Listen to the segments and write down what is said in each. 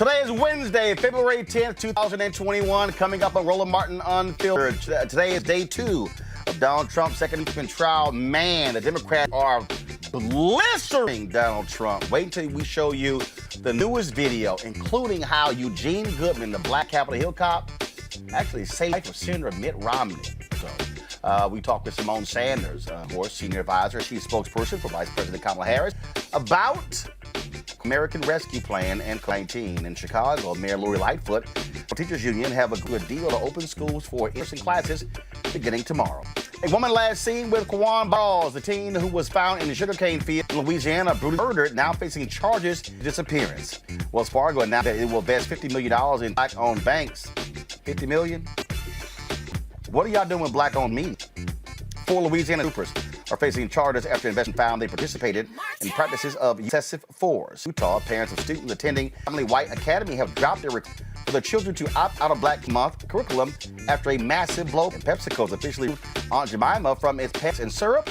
Today is Wednesday, February 10th, 2021. Coming up on Roland Martin Unfiltered. Today is day 2 of Donald Trump's second impeachment trial. Man, the Democrats are blistering Donald Trump. Wait until we show you the newest video, including how Eugene Goodman, the black Capitol Hill cop, actually saved for Senator Mitt Romney. So we talked with Simone Sanders, of course, senior advisor, chief spokesperson for Vice President Kamala Harris, about American Rescue Plan and COVID-19. In Chicago, Mayor Lori Lightfoot, the teachers union, have a good deal to open schools for in-person classes beginning tomorrow. A woman last seen with Quawan, the teen who was found in the sugarcane field in Louisiana, brutally murdered, now facing charges of disappearance. Wells Fargo announced that it will invest $50 million in black-owned banks. $50 million? What are y'all doing with black-owned media? 4 Louisiana Troopers are facing charges after investigation found they participated in practices of excessive force. Utah, parents of students attending Family White Academy have dropped their request for their children to opt out of Black Month curriculum after a massive blow. And PepsiCo's officially removed Aunt Jemima from its pets and syrup.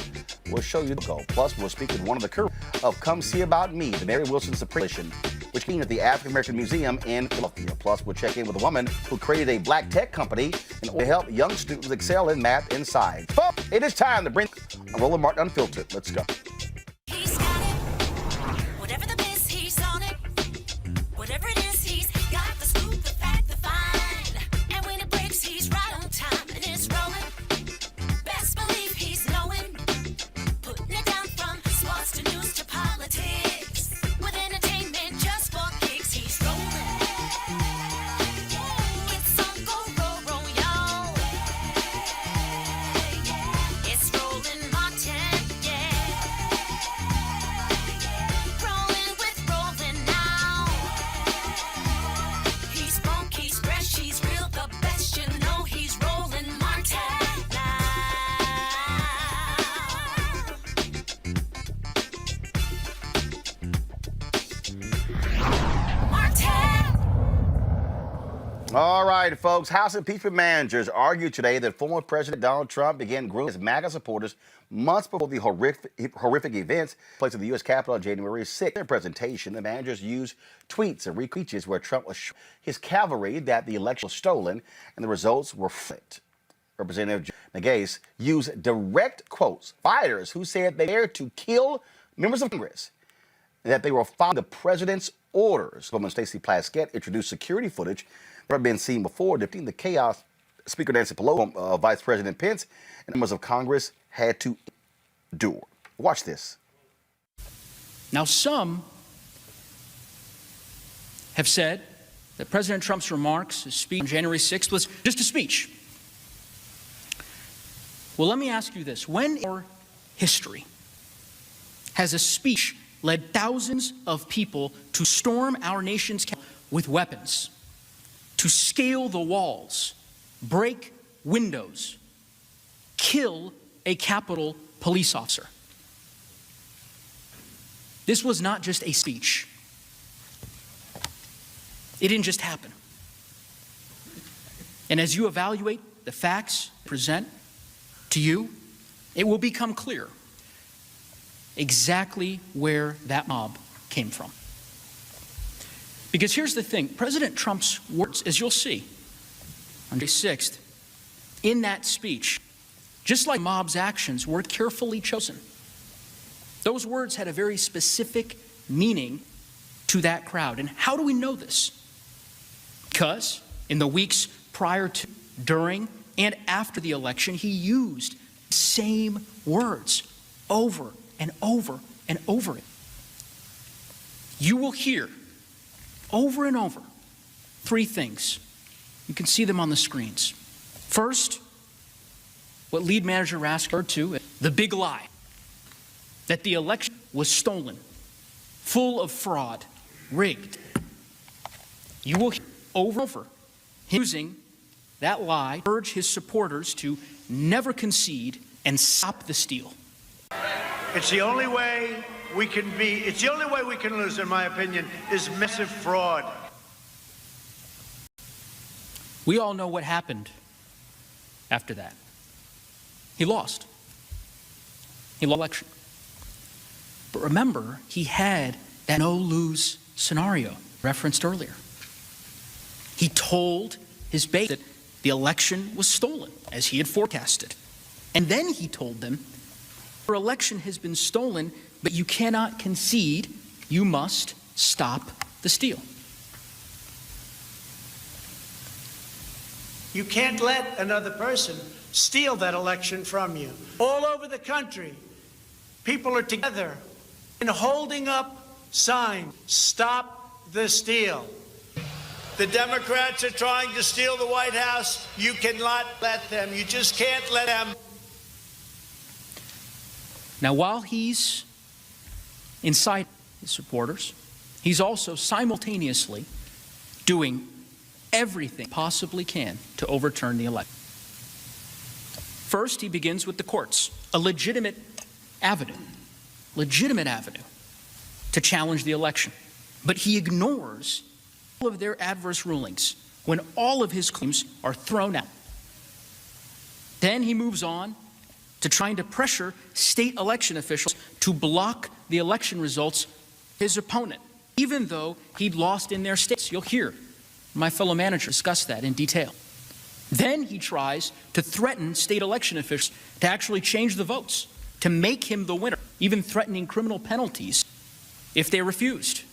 We'll show you the goal. Plus, we'll speak with one of the curators of Come See About Me, the Mary Wilson Supreme Edition, which came at the African American Museum in Philadelphia. Plus, we'll check in with a woman who created a black tech company in order to help young students excel in math and science. Folks, it is time to bring Roland Martin Unfiltered. Let's go. He's got it. Whatever the biz, he's on it. Whatever it is, he's got the scoop, the fact, the find. And when it breaks, he's right on time and it's rolling. Best believe he's knowing. Putting it down from sports to news to politics. With entertainment just for kicks, he's rolling. It's on go, y'all. It's Roland Martin, yeah. Rolling with Roland now. He's funk, he's fresh, he's real, the best, you know he's Roland Martin now. Martin! All right, folks. House impeachment managers argued today that former President Donald Trump began grooming his MAGA supporters months before the horrific events placed at the U.S. Capitol on January 6th. In their presentation, the managers used tweets and retweets where Trump was showing his cavalry that the election was stolen and the results were flipped. Representative Nagase used direct quotes. Fighters who said they dared to kill members of Congress and that they were following the president's orders. Woman Stacey Plaskett introduced security footage that had been seen before, depicting the chaos Speaker Nancy Pelosi, Vice President Pence, and members of Congress had to endure. Watch this. Now, some have said that President Trump's remarks, his speech on January 6th, was just a speech. Well, let me ask you this. When in our history has a speech led thousands of people to storm our nation's capital with weapons, to scale the walls, break windows, kill a Capitol police officer? This was not just a speech. It didn't just happen. And as you evaluate the facts present to you, it will become clear exactly where that mob came from. Because here's the thing, President Trump's words, as you'll see on January 6th, in that speech, just like the mob's actions, were carefully chosen. Those words had a very specific meaning to that crowd. And how do we know this? Because in the weeks prior to, during, and after the election, he used the same words over and over and over again. You will hear over and over 3 things. You can see them on the screens. First, what lead manager Rask referred to, the big lie, that the election was stolen, full of fraud, rigged. You will hear over and over him using that lie to urge his supporters to never concede and stop the steal. It's the only way we can lose, in my opinion, is massive fraud. We all know what happened after that. He lost. He lost the election. But remember, he had that no-lose scenario referenced earlier. He told his base that the election was stolen, as he had forecasted. And then he told them, your election has been stolen, but you cannot concede. You must stop the steal. You can't let another person steal that election from you. All over the country, people are together and holding up signs, stop the steal. The Democrats are trying to steal the White House. You cannot let them. You just can't let them. Now, while he's inciting his supporters, he's also simultaneously doing everything possibly can to overturn the election. First, he begins with the courts, a legitimate avenue to challenge the election. But he ignores all of their adverse rulings when all of his claims are thrown out. Then he moves on to trying to pressure state election officials to block the election results of his opponent, even though he'd lost in their states. You'll hear my fellow manager discuss that in detail. Then he tries to threaten state election officials to actually change the votes, to make him the winner, even threatening criminal penalties if they refused.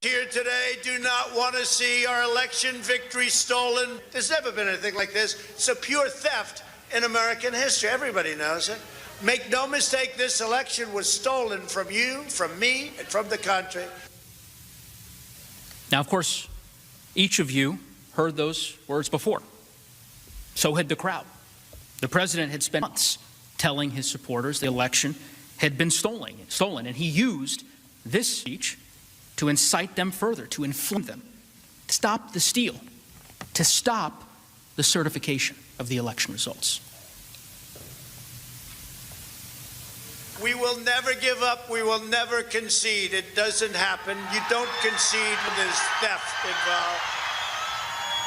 Here today do not want to see our election victory stolen. There's never been anything like this. It's a pure theft in American history. Everybody knows it. Make no mistake, this election was stolen from you, from me, and from the country. Now, of course, each of you heard those words before. So had the crowd. The president had spent months telling his supporters the election had been stolen, and he used this speech to incite them further, to inflame them, to stop the steal, to stop the certification of the election results. We will never give up. We will never concede. It doesn't happen. You don't concede when there's theft involved.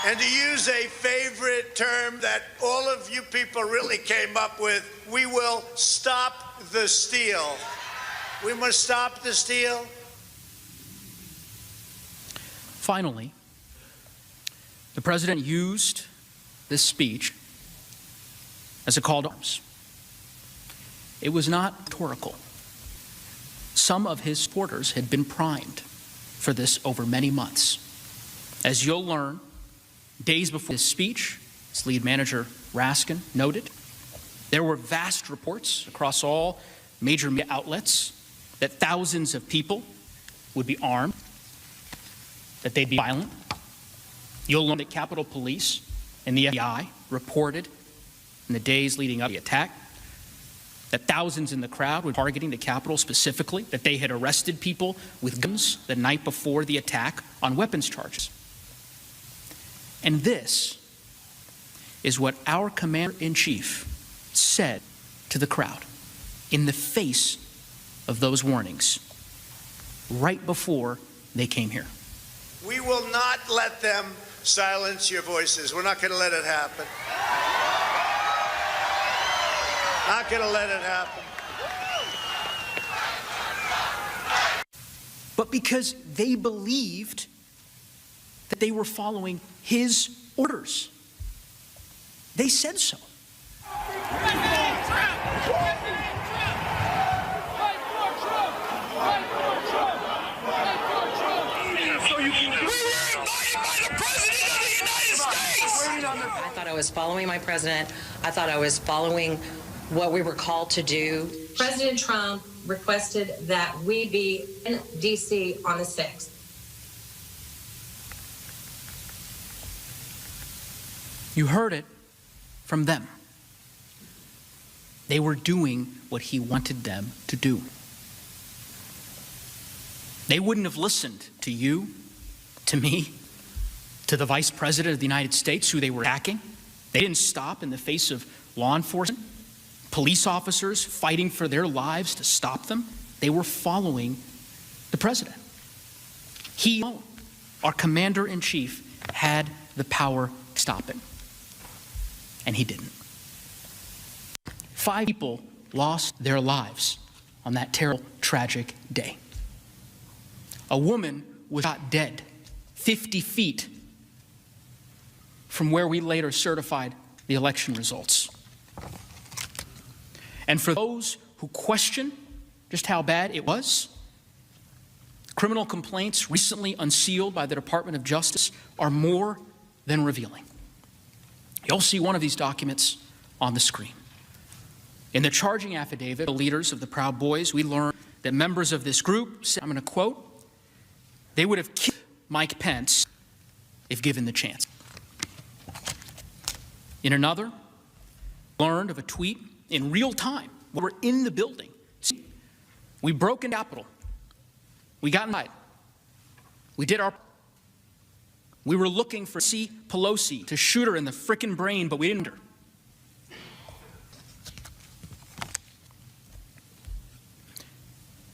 And to use a favorite term that all of you people really came up with, we will stop the steal. We must stop the steal. Finally, the president used this speech as a call to arms. It was not rhetorical. Some of his supporters had been primed for this over many months. As you'll learn, days before his speech, his lead manager Raskin noted, there were vast reports across all major media outlets that thousands of people would be armed, that they'd be violent. You'll learn that Capitol Police and the FBI reported in the days leading up to the attack that thousands in the crowd were targeting the Capitol specifically, that they had arrested people with guns the night before the attack on weapons charges. And this is what our commander-in-chief said to the crowd in the face of those warnings right before they came here. We will not let them silence your voices. We're not going to let it happen. Not going to let it happen. But because they believed that they were following his orders, they said so. I thought I was following my president. I thought I was following what we were called to do. President Trump requested that we be in D.C. on the 6th. You heard it from them. They were doing what he wanted them to do. They wouldn't have listened to you, to me, to the Vice President of the United States, who they were attacking. They didn't stop in the face of law enforcement, police officers fighting for their lives to stop them. They were following the president. He alone, our commander-in-chief, had the power to stop him. And he didn't. 5 people lost their lives on that terrible, tragic day. A woman was shot dead 50 feet from where we later certified the election results. And for those who question just how bad it was, criminal complaints recently unsealed by the Department of Justice are more than revealing. You'll see one of these documents on the screen. In the charging affidavit, the leaders of the Proud Boys, we learned that members of this group said, I'm going to quote, they would have killed Mike Pence if given the chance. In another, we learned of a tweet in real time. We were in the building. We broke into Capitol. We got inside. We did our. We were looking for Pelosi to shoot her in the frickin' brain, but we didn't.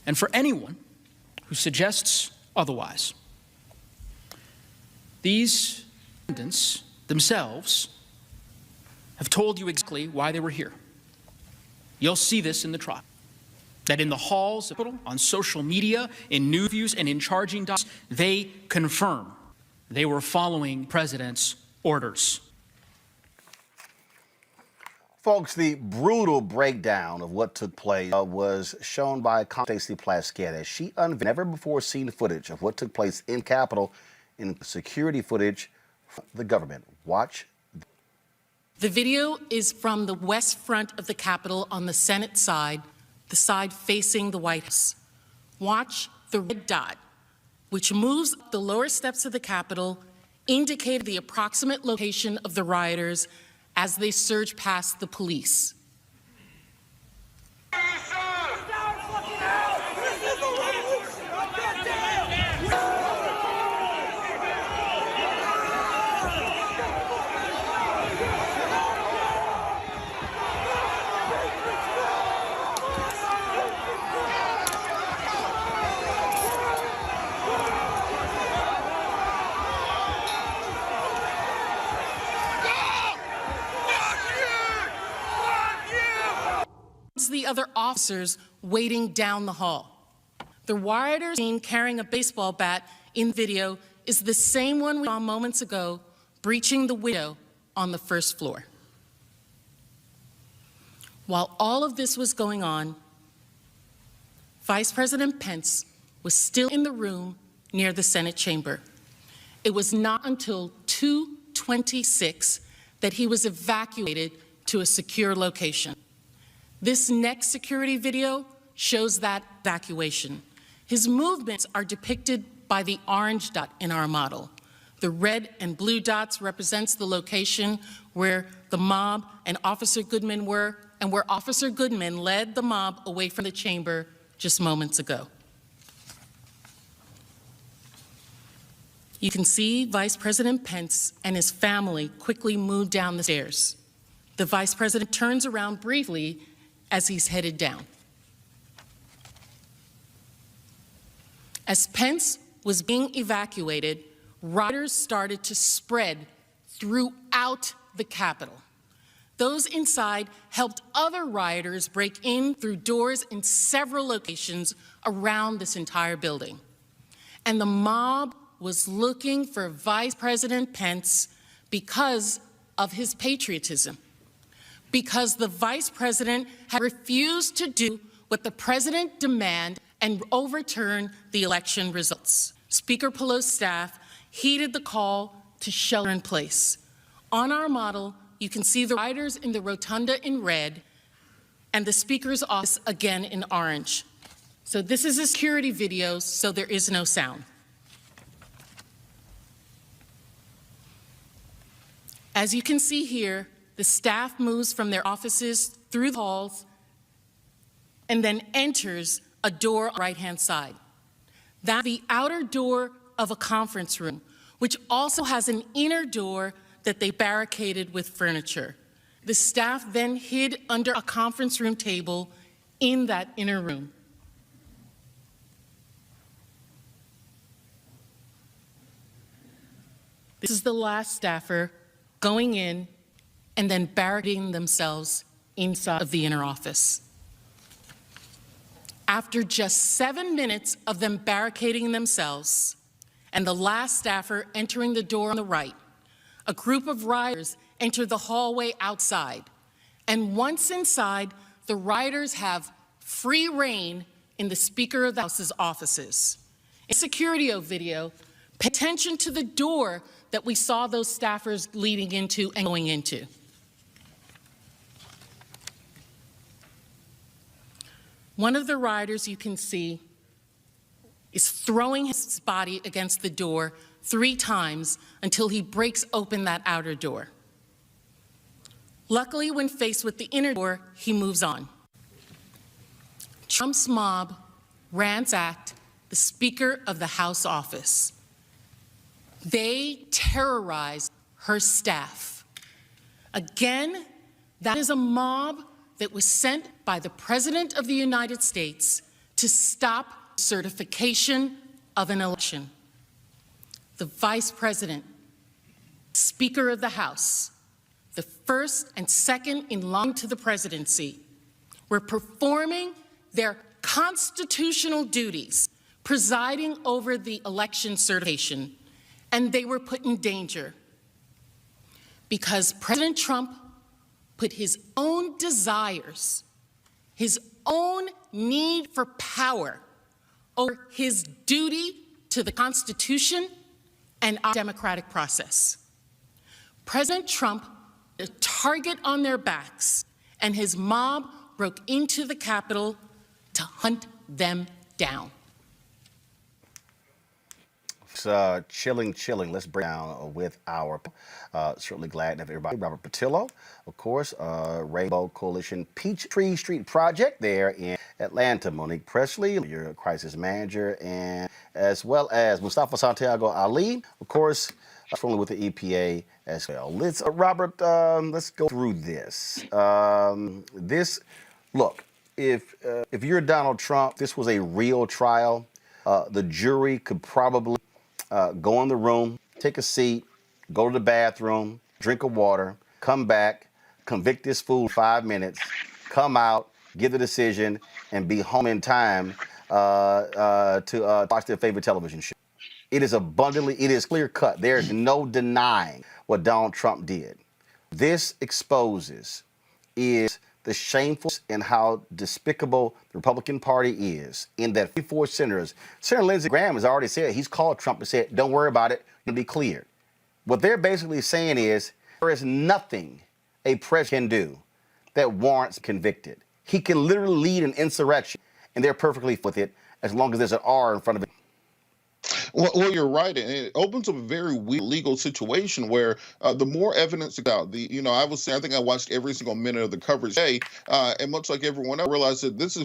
And for anyone who suggests otherwise, these defendants themselves have told you exactly why they were here. You'll see this in the trial. That in the halls of the Capitol, on social media, in news views, and in charging documents, they confirm they were following President's orders. Folks, the brutal breakdown of what took place was shown by Stacey Plaskett as she unveiled never-before-seen footage of what took place in Capitol in security footage from the government. Watch. The video is from the west front of the Capitol on the Senate side, the side facing the White House. Watch the red dot, which moves up the lower steps of the Capitol, indicating the approximate location of the rioters as they surge past the police. The other officers waiting down the hall. The rioters seen carrying a baseball bat in video is the same one we saw moments ago breaching the window on the first floor. While all of this was going on, Vice President Pence was still in the room near the Senate chamber. It was not until 2:26 that he was evacuated to a secure location. This next security video shows that evacuation. His movements are depicted by the orange dot in our model. The red and blue dots represents the location where the mob and Officer Goodman were, and where Officer Goodman led the mob away from the chamber just moments ago. You can see Vice President Pence and his family quickly move down the stairs. The Vice President turns around briefly as he's headed down. As Pence was being evacuated, rioters started to spread throughout the Capitol. Those inside helped other rioters break in through doors in several locations around this entire building. And the mob was looking for Vice President Pence because of his patriotism. Because the Vice President had refused to do what the President demanded and overturn the election results. Speaker Pelosi's staff heeded the call to shelter in place. On our model, you can see the rioters in the rotunda in red and the Speaker's office again in orange. So this is a security video, so there is no sound. As you can see here, the staff moves from their offices through the halls and then enters a door on the right-hand side. That's the outer door of a conference room, which also has an inner door that they barricaded with furniture. The staff then hid under a conference room table in that inner room. This is the last staffer going in and then barricading themselves inside of the inner office. After just 7 minutes of them barricading themselves and the last staffer entering the door on the right, a group of rioters enter the hallway outside. And once inside, the rioters have free reign in the Speaker of the House's offices. In security video, pay attention to the door that we saw those staffers leading into and going into. One of the rioters you can see is throwing his body against the door 3 times until he breaks open that outer door. Luckily, when faced with the inner door, he moves on. Trump's mob ransacked the Speaker of the House office. They terrorized her staff. Again, that is a mob that was sent by the President of the United States to stop certification of an election. The Vice President, Speaker of the House, the first and second in line to the presidency, were performing their constitutional duties, presiding over the election certification, and they were put in danger because President Trump put his own desires, his own need for power over his duty to the Constitution and our democratic process. President Trump put a target on their backs, and his mob broke into the Capitol to hunt them down. It's chilling. Let's break down with our, certainly glad to have everybody. Robert Patillo, of course, Rainbow Coalition Peachtree Street Project there in Atlanta. Monique Presley, your crisis manager, and as well as Mustafa Santiago Ali, of course, formerly with the EPA as well. Let's, Robert, let's go through this. Look, if you're Donald Trump, this was a real trial. The jury could probably go in the room, take a seat, go to the bathroom, drink of water, come back, convict this fool 5 minutes, come out, give the decision, and be home in time to watch their favorite television show. It is clear cut. There is no denying what Donald Trump did. This exposes the shamefulness and how despicable the Republican Party is in that 54 senators. Senator Lindsey Graham has already said, he's called Trump and said, don't worry about it, it'll be cleared. What they're basically saying is there is nothing a president can do that warrants convicted. He can literally lead an insurrection, and they're perfectly with it as long as there's an R in front of it. Well, you're right, and it opens up a very weird legal situation where the more evidence about I think I watched every single minute of the coverage today, and much like everyone else, I realized that this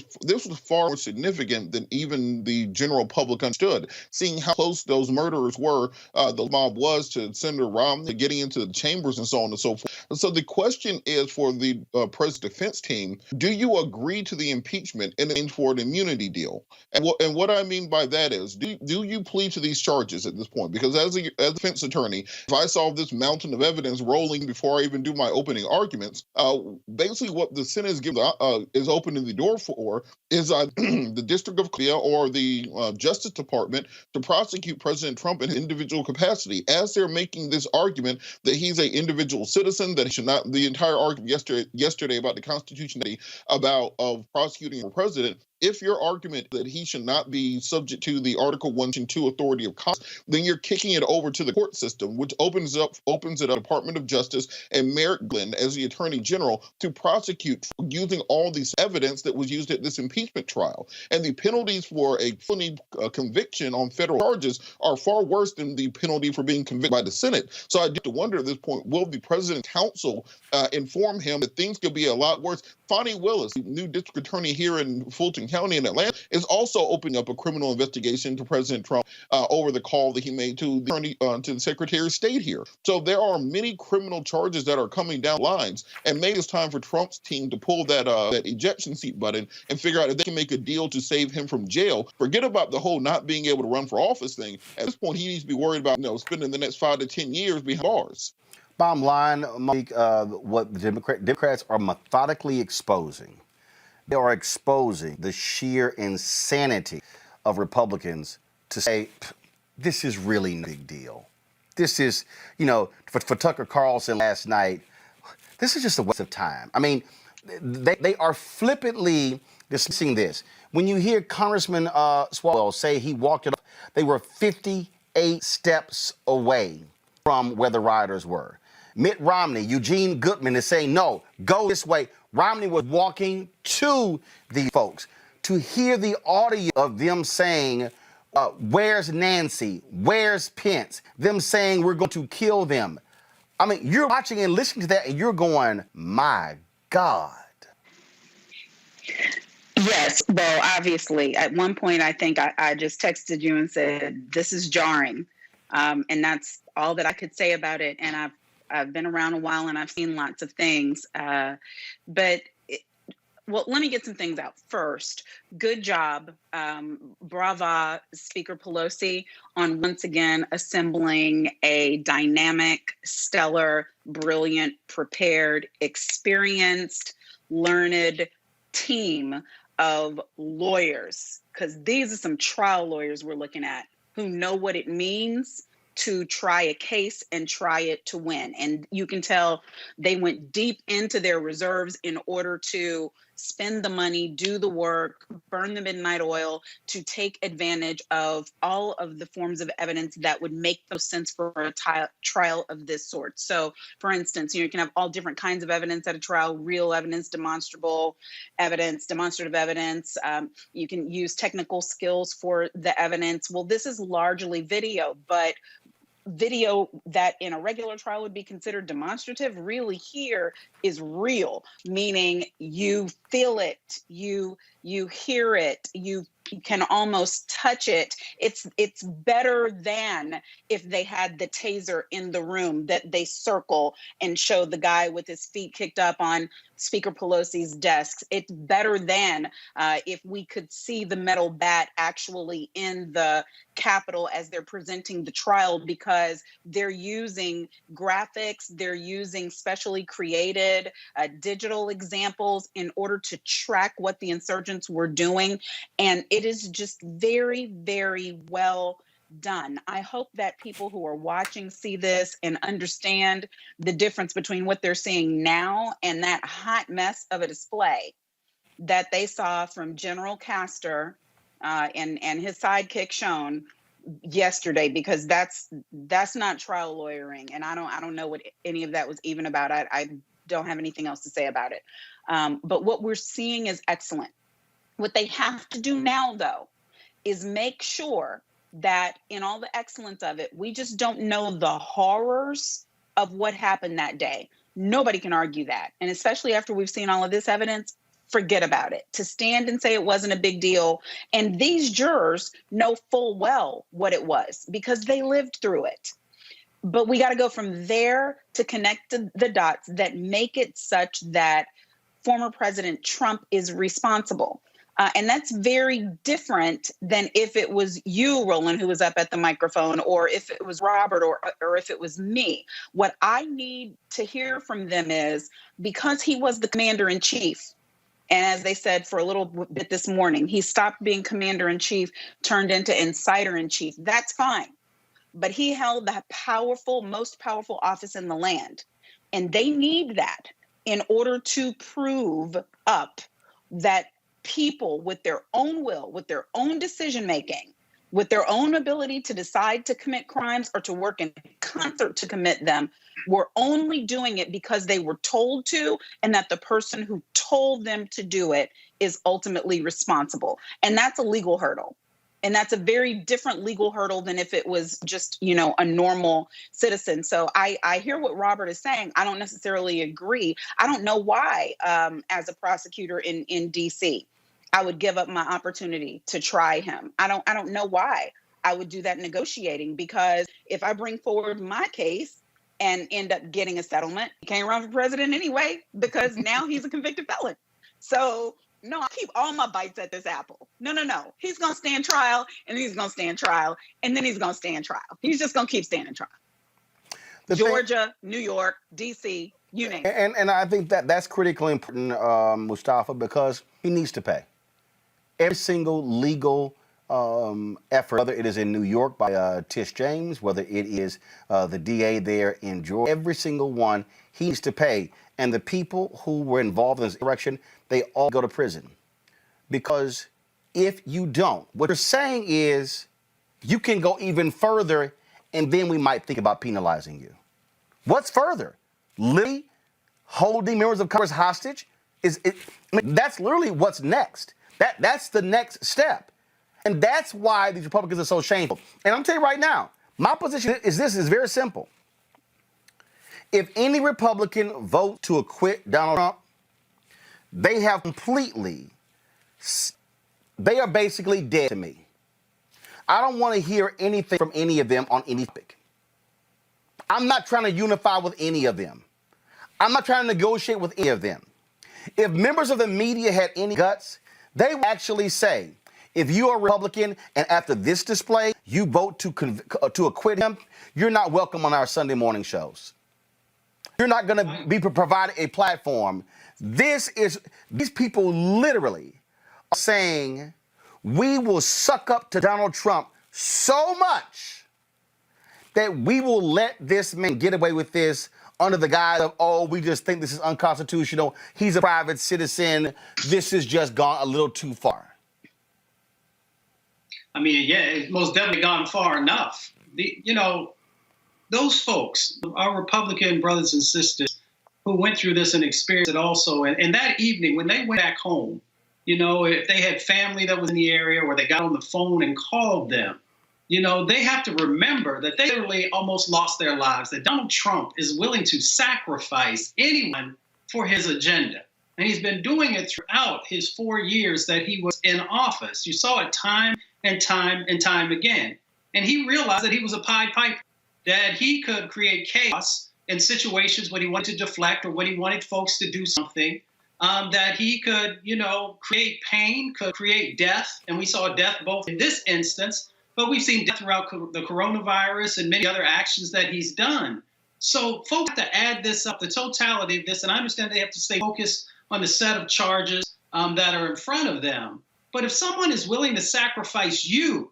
was far more significant than even the general public understood. Seeing how close those murderers were, the mob was to Senator Romney, getting into the chambers and so on and so forth. And so the question is for the president's defense team: do you agree to the impeachment in exchange for an immunity deal? And what I mean by that is, do you plead to these charges at this point? Because as a defense attorney, if I saw this mountain of evidence rolling before I even do my opening arguments, basically what the Senate is opening the door for is the District of Columbia or the Justice Department to prosecute President Trump in his individual capacity, as they're making this argument that he's an individual citizen, that he should not. The entire argument yesterday about the constitutionality of prosecuting a president. If your argument that he should not be subject to the Article 1 and 2 authority of Congress, then you're kicking it over to the court system, which opens it up Department of Justice and Merrick Garland as the Attorney General to prosecute using all this evidence that was used at this impeachment trial. And the penalties for a felony conviction on federal charges are far worse than the penalty for being convicted by the Senate. So I do have to wonder at this point, will the president's counsel inform him that things could be a lot worse? Fonnie Willis, the new district attorney here in Fulton County in Atlanta, is also opening up a criminal investigation to President Trump over the call that he made to the Secretary of State here. So there are many criminal charges that are coming down lines, and maybe it's time for Trump's team to pull that ejection seat button and figure out if they can make a deal to save him from jail. Forget about the whole not being able to run for office thing. At this point, he needs to be worried about spending the next 5 to 10 years behind bars. Bottom line, Mike, what the Democrats are methodically exposing. They are exposing the sheer insanity of Republicans to say, this is really no big deal. this is, for Tucker Carlson last night, this is just a waste of time. I mean, they are flippantly dismissing this. When you hear Congressman Swalwell say he walked it off, they were 58 steps away from where the rioters were. Mitt Romney, Eugene Goodman is saying, no, go this way. Romney was walking to these folks. To hear the audio of them saying, where's Nancy? Where's Pence? Them saying we're going to kill them. I mean, you're watching and listening to that and you're going, my God. Yes. Well, obviously, at one point, I think I just texted you and said, this is jarring. And that's all that I could say about it. And I've been around a while and I've seen lots of things. Well, let me get some things out first. Good job, brava, Speaker Pelosi, on once again assembling a dynamic, stellar, brilliant, prepared, experienced, learned team of lawyers, because these are some trial lawyers we're looking at who know what it means to try a case and try it to win. And you can tell they went deep into their reserves in order to spend the money, do the work, burn the midnight oil to take advantage of all of the forms of evidence that would make no sense for a trial of this sort. So, for instance, you can have all different kinds of evidence at a trial: real evidence, demonstrable evidence, demonstrative evidence. You can use technical skills for the evidence. Well, this is largely video, but video that in a regular trial would be considered demonstrative really here is real, meaning you feel it, you hear it, you can almost touch it. It's better than if they had the taser in the room that they circle and show the guy with his feet kicked up on Speaker Pelosi's desk. It's better than if we could see the metal bat actually in the Capitol as they're presenting the trial, because they're using graphics, they're using specially created digital examples in order to track what the insurgents were doing. And it is just very, very well done. I hope that people who are watching see this and understand the difference between what they're seeing now and that hot mess of a display that they saw from General Castor and his sidekick Sean yesterday, because that's not trial lawyering, and I don't know what any of that was even about. I don't have anything else to say about it. But what we're seeing is excellent. What they have to do now, though, is make sure that in all the excellence of it, we just don't know the horrors of what happened that day. Nobody can argue that. And especially after we've seen all of this evidence, forget about it. To stand and say it wasn't a big deal. And these jurors know full well what it was because they lived through it. But we got to go from there to connect the dots that make it such that former President Trump is responsible. And that's very different than if it was you, Roland, who was up at the microphone, or if it was Robert, or if it was me. What I need to hear from them is, because he was the commander in chief, and as they said for a little bit this morning, he stopped being commander in chief, turned into insider in chief. That's fine. But he held the most powerful office in the land. And they need that in order to prove up that people with their own will, with their own decision making, with their own ability to decide to commit crimes or to work in concert to commit them, were only doing it because they were told to, and that the person who told them to do it is ultimately responsible. And that's a legal hurdle. And that's a very different legal hurdle than if it was just, a normal citizen. So I hear what Robert is saying. I don't necessarily agree. I don't know why, as a prosecutor in D.C., I would give up my opportunity to try him. I don't know why I would do that negotiating, because if I bring forward my case and end up getting a settlement, he can't run for president anyway, because now he's a convicted felon. So no, I keep all my bites at this apple. No. He's going to stand trial, and he's going to stand trial, and then he's going to stand trial. He's just going to keep standing trial. Georgia, New York, D.C., you name it. And I think that's critically important, Mustafa, because he needs to pay. Every single legal effort, whether it is in New York by Tish James, whether it is the DA there in Georgia, every single one he needs to pay. And the people who were involved in this insurrection, they all go to prison. Because if you don't, what you're saying is you can go even further and then we might think about penalizing you. What's further? Literally holding members of Congress hostage? That's literally what's next. That's the next step. And that's why these Republicans are so shameful. And I'm telling you right now, my position is very simple. If any Republican vote to acquit Donald Trump, they are basically dead to me. I don't want to hear anything from any of them on any topic. I'm not trying to unify with any of them. I'm not trying to negotiate with any of them. If members of the media had any guts, they would actually say, if you are a Republican and after this display, you vote to acquit him, you're not welcome on our Sunday morning shows. You're not going to be provided a platform. These people literally are saying, we will suck up to Donald Trump so much that we will let this man get away with this under the guise of, oh, we just think this is unconstitutional. He's a private citizen. This has just gone a little too far. I mean, yeah, it's most definitely gone far enough. Those folks, our Republican brothers and sisters who went through this and experienced it also, and that evening when they went back home, if they had family that was in the area or they got on the phone and called them, they have to remember that they literally almost lost their lives, that Donald Trump is willing to sacrifice anyone for his agenda. And he's been doing it throughout his 4 years that he was in office. You saw it time and time and time again. And he realized that he was a Pied Piper, that he could create chaos in situations when he wanted to deflect or when he wanted folks to do something, that he could, create pain, could create death. And we saw death both in this instance, but we've seen death throughout the coronavirus and many other actions that he's done. So folks have to add this up, the totality of this, and I understand they have to stay focused on the set of charges that are in front of them. But if someone is willing to sacrifice you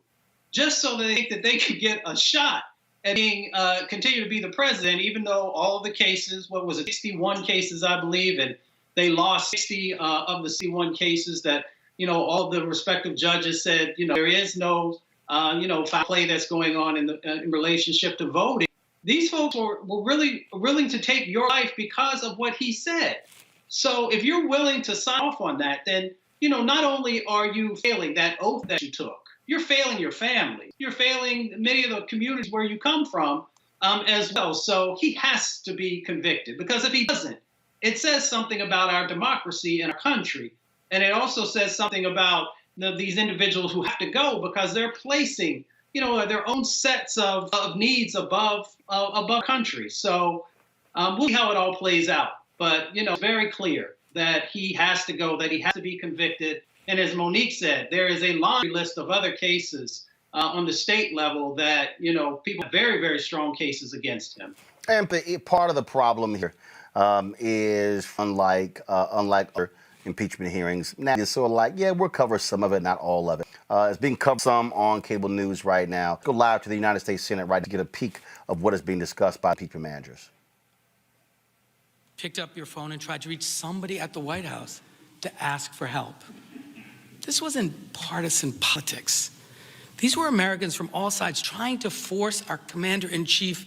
just so they think that they could get a shot at being continue to be the president, even though all of the cases, 61 cases, I believe, and they lost 60 of the 61 cases that, all the respective judges said, there is no, foul play that's going on in relationship to voting. These folks were really willing to take your life because of what he said. So if you're willing to sign off on that, then, not only are you failing that oath that you took, you're failing your family. You're failing many of the communities where you come from as well. So he has to be convicted, because if he doesn't, it says something about our democracy and our country. And it also says something about these individuals who have to go because they're placing, their own sets of needs above country. So we'll see how it all plays out. But, it's very clear that he has to go, that he has to be convicted. And as Monique said, there is a laundry list of other cases on the state level that, people have very, very strong cases against him. And part of the problem here is unlike other impeachment hearings, now it's sort of like, yeah, we'll cover some of it, not all of it. It's being covered some on cable news right now. Go live to the United States Senate, right, to get a peek of what is being discussed by impeachment managers. Picked up your phone and tried to reach somebody at the White House to ask for help. This wasn't partisan politics. These were Americans from all sides trying to force our commander-in-chief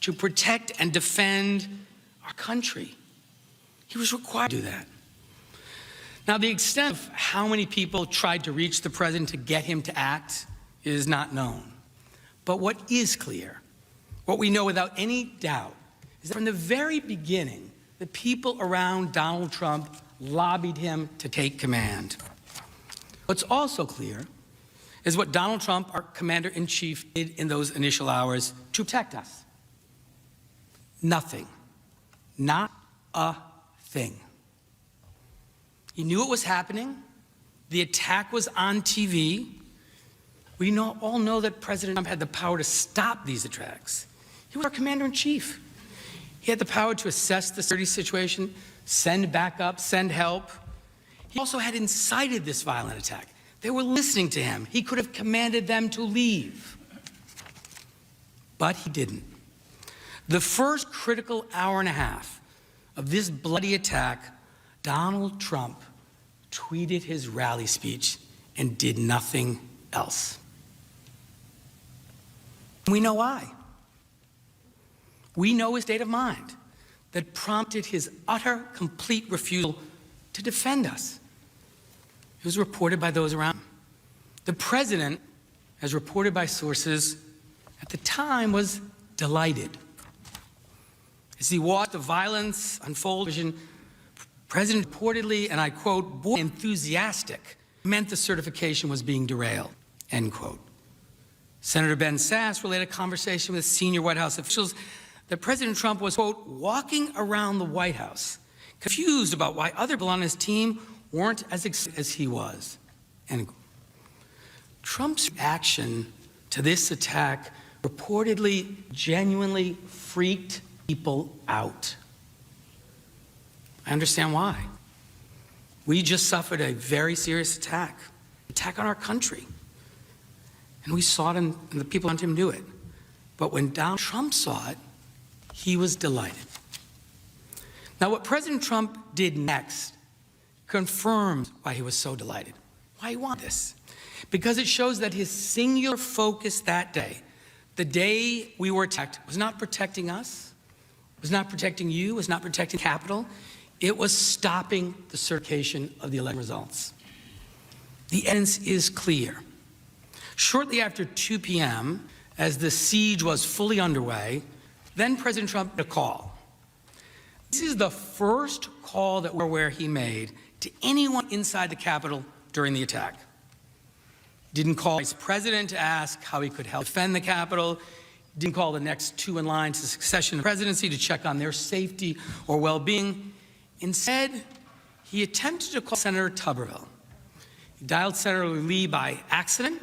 to protect and defend our country. He was required to do that. Now, the extent of how many people tried to reach the president to get him to act is not known. But what is clear, what we know without any doubt, is that from the very beginning, the people around Donald Trump lobbied him to take command. What's also clear is what Donald Trump, our commander-in-chief, did in those initial hours to protect us. Nothing. Not a thing. He knew it was happening. The attack was on TV. We all know that President Trump had the power to stop these attacks. He was our commander-in-chief. He had the power to assess the security situation, send backup, send help. He also had incited this violent attack. They were listening to him. He could have commanded them to leave. But he didn't. The first critical hour and a half of this bloody attack, Donald Trump tweeted his rally speech and did nothing else. We know why. We know his state of mind that prompted his utter, complete refusal to defend us. It was reported by those around him. The president, as reported by sources, at the time was delighted. As he watched the violence unfold, the president reportedly, and I quote, "born enthusiastic," meant the certification was being derailed, end quote. Senator Ben Sasse relayed a conversation with senior White House officials that President Trump was, quote, "walking around the White House, confused about why other people on his team weren't as excited as he was," end quote. Trump's reaction to this attack reportedly genuinely freaked people out. I understand why. We just suffered a very serious attack on our country. And we saw it, and the people around him knew it. But when Donald Trump saw it, he was delighted. Now, what President Trump did next confirms why he was so delighted, why he wanted this. Because it shows that his singular focus that day, the day we were attacked, was not protecting us, was not protecting you, was not protecting the Capitol. It was stopping the certification of the election results. The evidence is clear. Shortly after 2 p.m., as the siege was fully underway, then President Trump made a call. This is the first call that we're aware he made to anyone inside the Capitol during the attack. Didn't call the Vice President to ask how he could help defend the Capitol. Didn't call the next two in line to succession presidency to check on their safety or well-being. Instead, he attempted to call Senator Tuberville. He dialed Senator Lee by accident.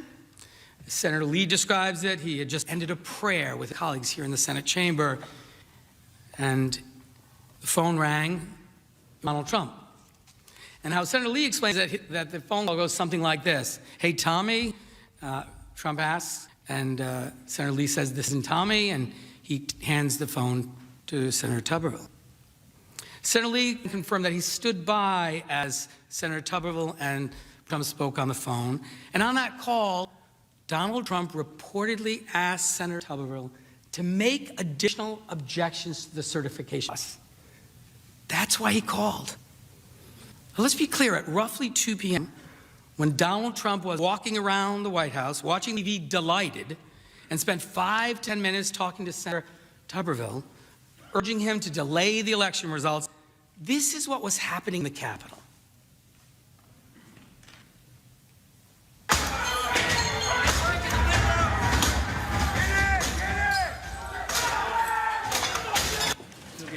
Senator Lee describes it. He had just ended a prayer with colleagues here in the Senate chamber, and the phone rang, Donald Trump. And how Senator Lee explains that the phone call goes something like this: "Hey, Tommy," Trump asks, and Senator Lee says, "This isn't Tommy," and he hands the phone to Senator Tuberville. Senator Lee confirmed that he stood by as Senator Tuberville and Trump spoke on the phone. And on that call, Donald Trump reportedly asked Senator Tuberville to make additional objections to the certification. That's why he called. Now, let's be clear, at roughly 2 p.m., when Donald Trump was walking around the White House, watching TV delighted, and spent 5-10 minutes talking to Senator Tuberville, urging him to delay the election results, this is what was happening in the Capitol.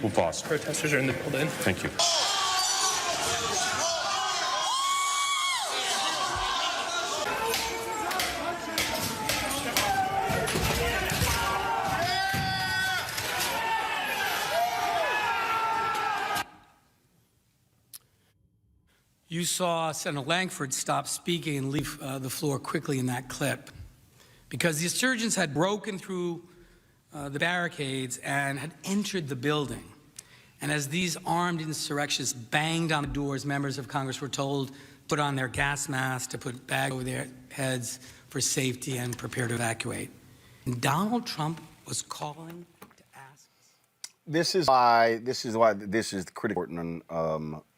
We'll pause. Protesters are in the building. Thank you. You saw Senator Langford stop speaking and leave the floor quickly in that clip because the insurgents had broken through the barricades and had entered the building. And as these armed insurrectionists banged on the doors, members of Congress were told to put on their gas masks, to put bags over their heads for safety and prepare to evacuate. And Donald Trump was calling to ask. This is why this is critical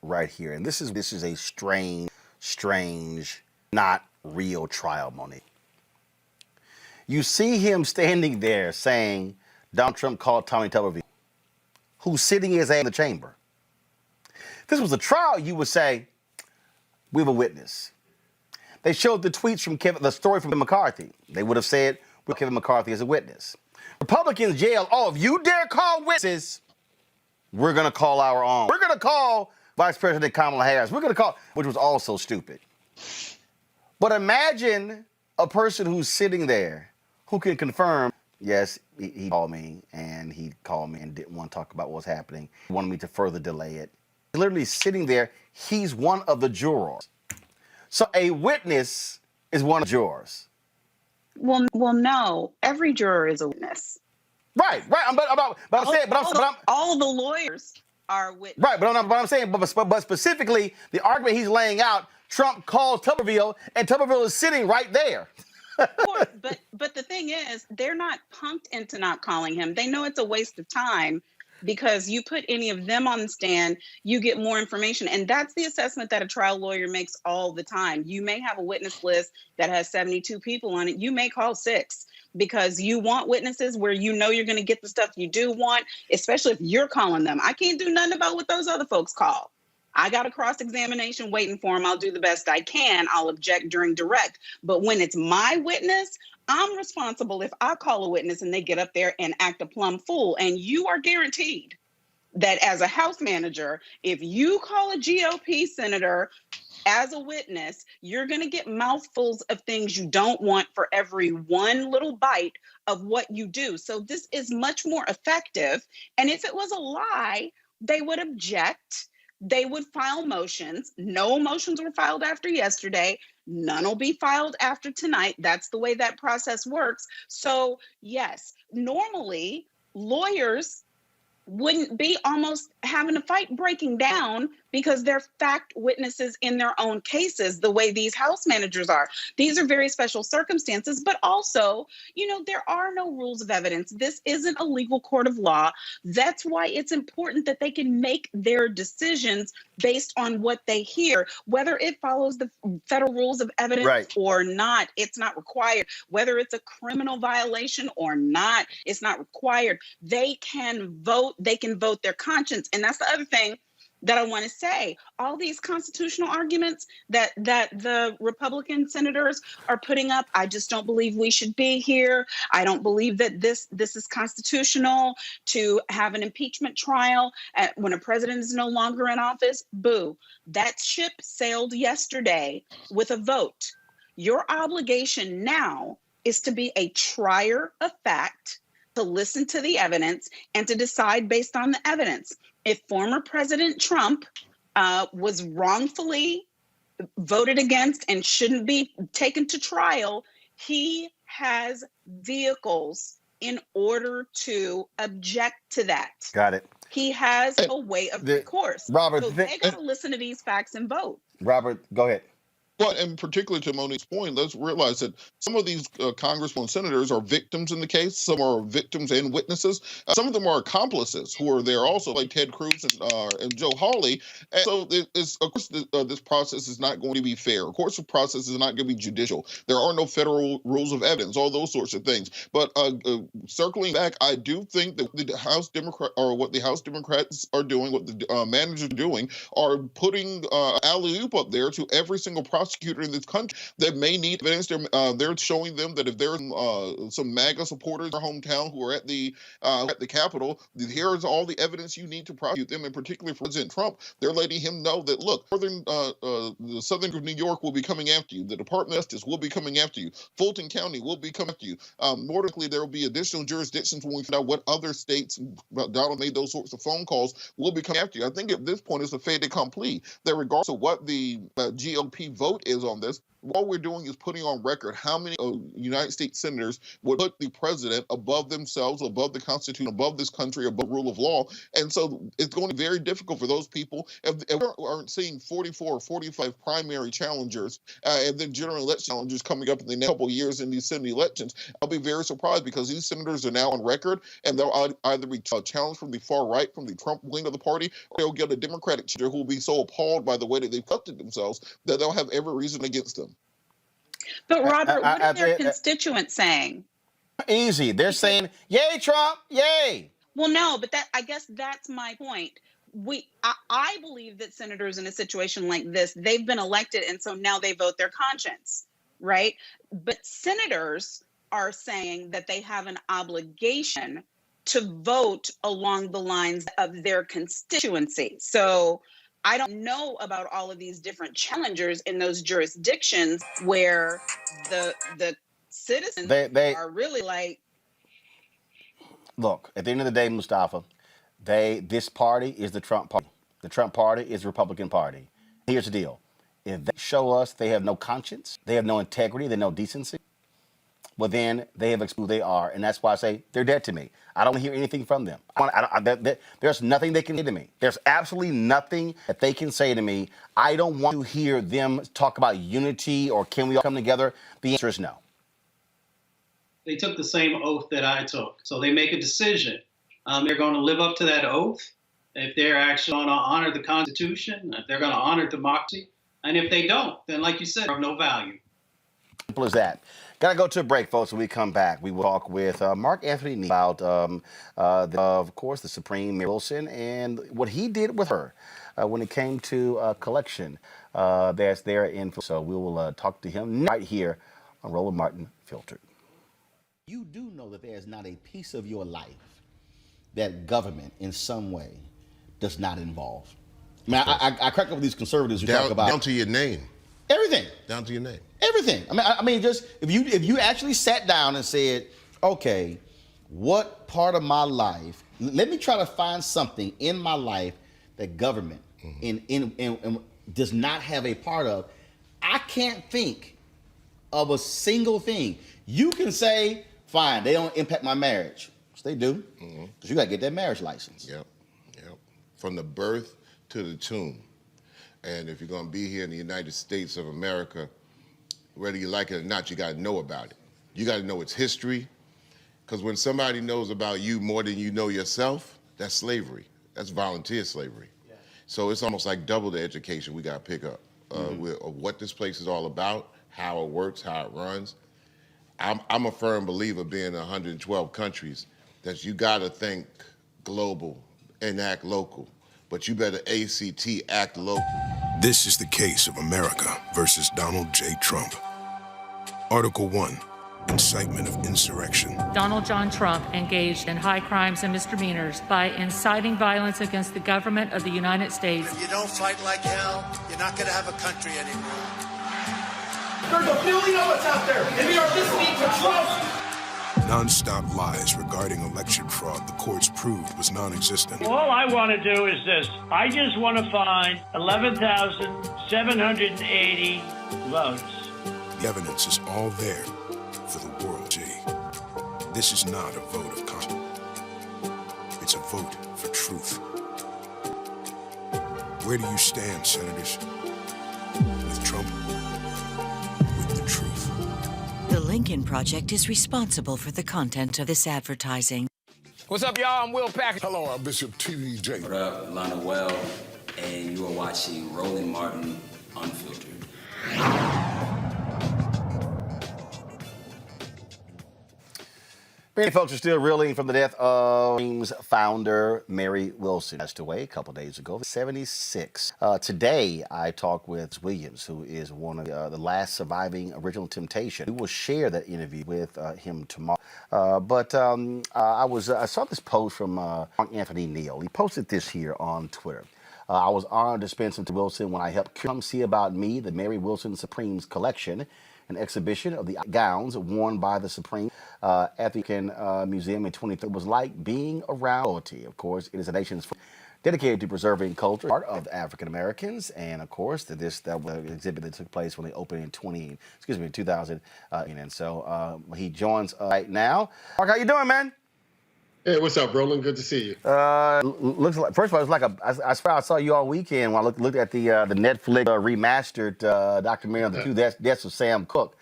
right here. And this is a strange, not real trial, Monique. You see him standing there saying Donald Trump called Tommy Tuberville, who's sitting his ass in the chamber. If this was a trial, you would say, we have a witness. They showed the tweets from the story from Kevin McCarthy. They would have said, we have Kevin McCarthy as a witness. Republicans yelled, oh, if you dare call witnesses, we're going to call our own. We're going to call Vice President Kamala Harris. We're going to call, which was also stupid. But imagine a person who's sitting there who can confirm, yes, he called me and didn't want to talk about what was happening. He wanted me to further delay it. Literally sitting there, he's one of the jurors. So a witness is one of the jurors. Well, no. Every juror is a witness. Right. All the lawyers are witnesses. Right, but specifically, the argument he's laying out, Trump calls Tuberville, and Tuberville is sitting right there. Of course, but the thing is, they're not punked into not calling him. They know it's a waste of time because you put any of them on the stand, you get more information. And that's the assessment that a trial lawyer makes all the time. You may have a witness list that has 72 people on it. You may call 6 because you want witnesses where you know you're going to get the stuff you do want, especially if you're calling them. I can't do nothing about what those other folks call. I got a cross-examination waiting for him. I'll do the best I can. I'll object during direct. But when it's my witness, I'm responsible if I call a witness and they get up there and act a plumb fool. And you are guaranteed that as a House manager, if you call a GOP senator as a witness, you're going to get mouthfuls of things you don't want for every one little bite of what you do. So this is much more effective. And if it was a lie, they would object. They would file motions. No motions were filed after yesterday. None will be filed after tonight. That's the way that process works. So yes, normally lawyers wouldn't be almost having a fight breaking down because they're fact witnesses in their own cases, the way these House managers are. These are very special circumstances, but also, there are no rules of evidence. This isn't a legal court of law. That's why it's important that they can make their decisions based on what they hear, whether it follows the federal rules of evidence or not. It's not required. Whether it's a criminal violation or not, it's not required. They can vote. They can vote their conscience. And that's the other thing that I want to say. All these constitutional arguments that the Republican senators are putting up, I just don't believe we should be here. I don't believe that this is constitutional to have an impeachment trial when a president is no longer in office. Boo. That ship sailed yesterday with a vote. Your obligation now is to be a trier of fact, to listen to the evidence and to decide based on the evidence. If former President Trump was wrongfully voted against and shouldn't be taken to trial, he has vehicles in order to object to that. Got it. He has a way of recourse. Robert, so they got to listen to these facts and vote. Robert, go ahead. Well, and particularly to Monique's point, let's realize that some of these congressmen and senators are victims in the case. Some are victims and witnesses. Some of them are accomplices who are there also, like Ted Cruz and Joe Hawley. And so, of course, this process is not going to be fair. Of course, the process is not going to be judicial. There are no federal rules of evidence, all those sorts of things. But circling back, I do think that the House Democrat, or what the House Democrats are doing, what the managers are doing, are putting alley-oop up there to every single prosecutor in this country that may need evidence. They're showing them that if there's some MAGA supporters in their hometown who are at the Capitol, here is all the evidence you need to prosecute them, and particularly for President Trump, they're letting him know that, look, the Southern of New York will be coming after you. The Department of Justice will be coming after you. Fulton County will be coming after you. More likely, there will be additional jurisdictions when we find out what other states, Donald made those sorts of phone calls, will be coming after you. I think at this point, it's a fait accompli that regardless of what the GOP vote is on this, all we're doing is putting on record how many United States senators would put the president above themselves, above the Constitution, above this country, above rule of law. And so it's going to be very difficult for those people. If we aren't seeing 44 or 45 primary challengers and then general election challengers coming up in the next couple of years in these Senate elections, I'll be very surprised because these senators are now on record and they'll either be challenged from the far right, from the Trump wing of the party, or they'll get a Democratic senator who will be so appalled by the way that they've conducted themselves that they'll have every reason against them. But Robert, what are their constituents saying? Easy. They're saying, yay, Trump, yay. Well, no, but I guess that's my point. I believe that senators in a situation like this, they've been elected, and so now they vote their conscience, right? But senators are saying that they have an obligation to vote along the lines of their constituency. So I don't know about all of these different challengers in those jurisdictions where the citizens are really like. Look, at the end of the day, Mustafa, this party is the Trump party. The Trump party is the Republican Party. Here's the deal. if they show us they have no conscience, they have no integrity, they have no decency, well, then they have exposed who they are. And that's why I say they're dead to me. I don't hear anything from them. There's nothing they can say to me. There's absolutely nothing that they can say to me. I don't want to hear them talk about unity or can we all come together. The answer is no. They took the same oath that I took. So they make a decision. They're going to live up to that oath. If they're actually going to honor the Constitution, if they're going to honor democracy. And if they don't, then like you said, they're of no value. Simple as that. Got to go to a break, folks. When we come back, we will talk with Mark Anthony about, of course, the Supreme Mary Wilson and what he did with her when it came to collection that's there in. So we will talk to him right here on Roland Martin Filtered. You do know that there is not a piece of your life that government in some way does not involve. I mean, I crack up with these conservatives who talk about down to your name. Everything. Down to your name. Everything. I mean, just if you actually sat down and said, okay, what part of my life? Let me try to find something in my life that government in does not have a part of. I can't think of a single thing. You can say, fine, they don't impact my marriage. Yes, they do. Because you got to get that marriage license. Yep. From the birth to the tomb. And if you're going to be here in the United States of America, whether you like it or not, you got to know about it. You got to know its history. Because when somebody knows about you more than you know yourself, that's slavery. That's volunteer slavery. Yeah. So it's almost like double the education we got to pick up with what this place is all about, how it works, how it runs. I'm a firm believer, being in 112 countries, that you got to think global and act local. But you better act local. This is the case of America versus Donald J. Trump. Article 1, incitement of insurrection. Donald John Trump engaged in high crimes and misdemeanors by inciting violence against the government of the United States. If you don't fight like hell, you're not going to have a country anymore. There's a billion of us out there, and we are listening to Trump. Non-stop lies regarding election fraud the courts proved was non-existent. All I want to do is this. I just want to find 11,780 votes. The evidence is all there for the world, G. This is not a vote of conscience. It's a vote for truth. Where do you stand, senators? With Trump? With the truth? The Lincoln Project is responsible for the content of this advertising. What's up, y'all? I'm Will Packer. Hello, I'm Bishop T.D.J. What up, Lana Well, and you are watching Roland Martin Unfiltered. Many folks are still reeling from the death of Supreme's founder, Mary Wilson. Passed away a couple days ago, 76. Today, I talked with Williams, who is one of the last surviving Original Temptation. We will share that interview with him tomorrow. I saw this post from Mark Anthony Neal. He posted this here on Twitter. I was honored to spend some time with Wilson when I helped Come See About Me, the Mary Wilson Supremes collection, an exhibition of the gowns worn by the Supreme at the Museum in 2013. Was like being around royalty. Of course, it is a nation's dedicated to preserving culture, part of African Americans, and of course, that was an exhibit that took place when they opened in 2000. And so he joins us right now. Mark, how you doing, man? Hey, what's up, Roland? Good to see you. Looks like, first of all, it's like I swear I saw you all weekend when I looked at the Netflix remastered documentary on the two deaths of Sam Cooke,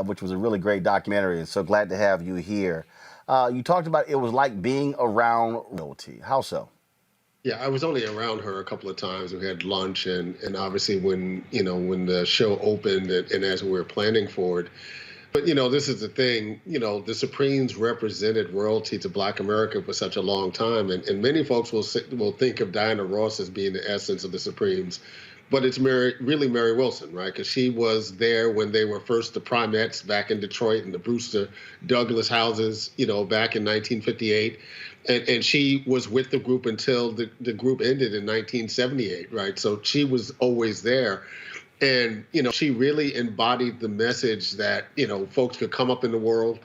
which was a really great documentary, and so glad to have you here. You talked about it was like being around royalty. How so? Yeah, I was only around her a couple of times. We had lunch, and obviously when the show opened and as we were planning for it. But, this is the thing, the Supremes represented royalty to Black America for such a long time. And many folks will think of Diana Ross as being the essence of the Supremes. But it's really Mary Wilson, right? Because she was there when they were first the Primettes back in Detroit and the Brewster Douglas houses, back in 1958. And she was with the group until the group ended in 1978, right? So she was always there. And, she really embodied the message that, folks could come up in the world.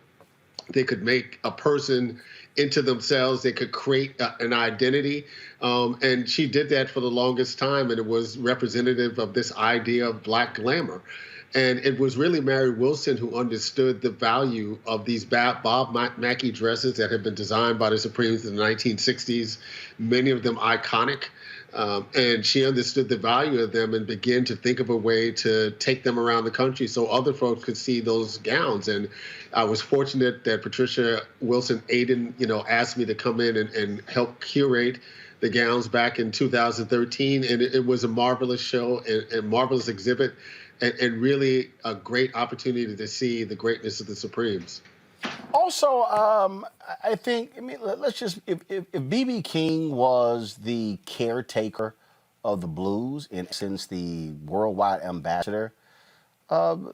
They could make a person into themselves. They could create an identity. And she did that for the longest time. And it was representative of this idea of Black glamour. And it was really Mary Wilson who understood the value of these Bob Mackie dresses that had been designed by the Supremes in the 1960s, many of them iconic. And she understood the value of them and began to think of a way to take them around the country so other folks could see those gowns. And I was fortunate that Patricia Wilson Aiden, asked me to come in and help curate the gowns back in 2013. And it was a marvelous show and marvelous exhibit. And really a great opportunity to see the greatness of the Supremes. Also, I think, let's just, if B.B. King was the caretaker of the blues, and since the worldwide ambassador, the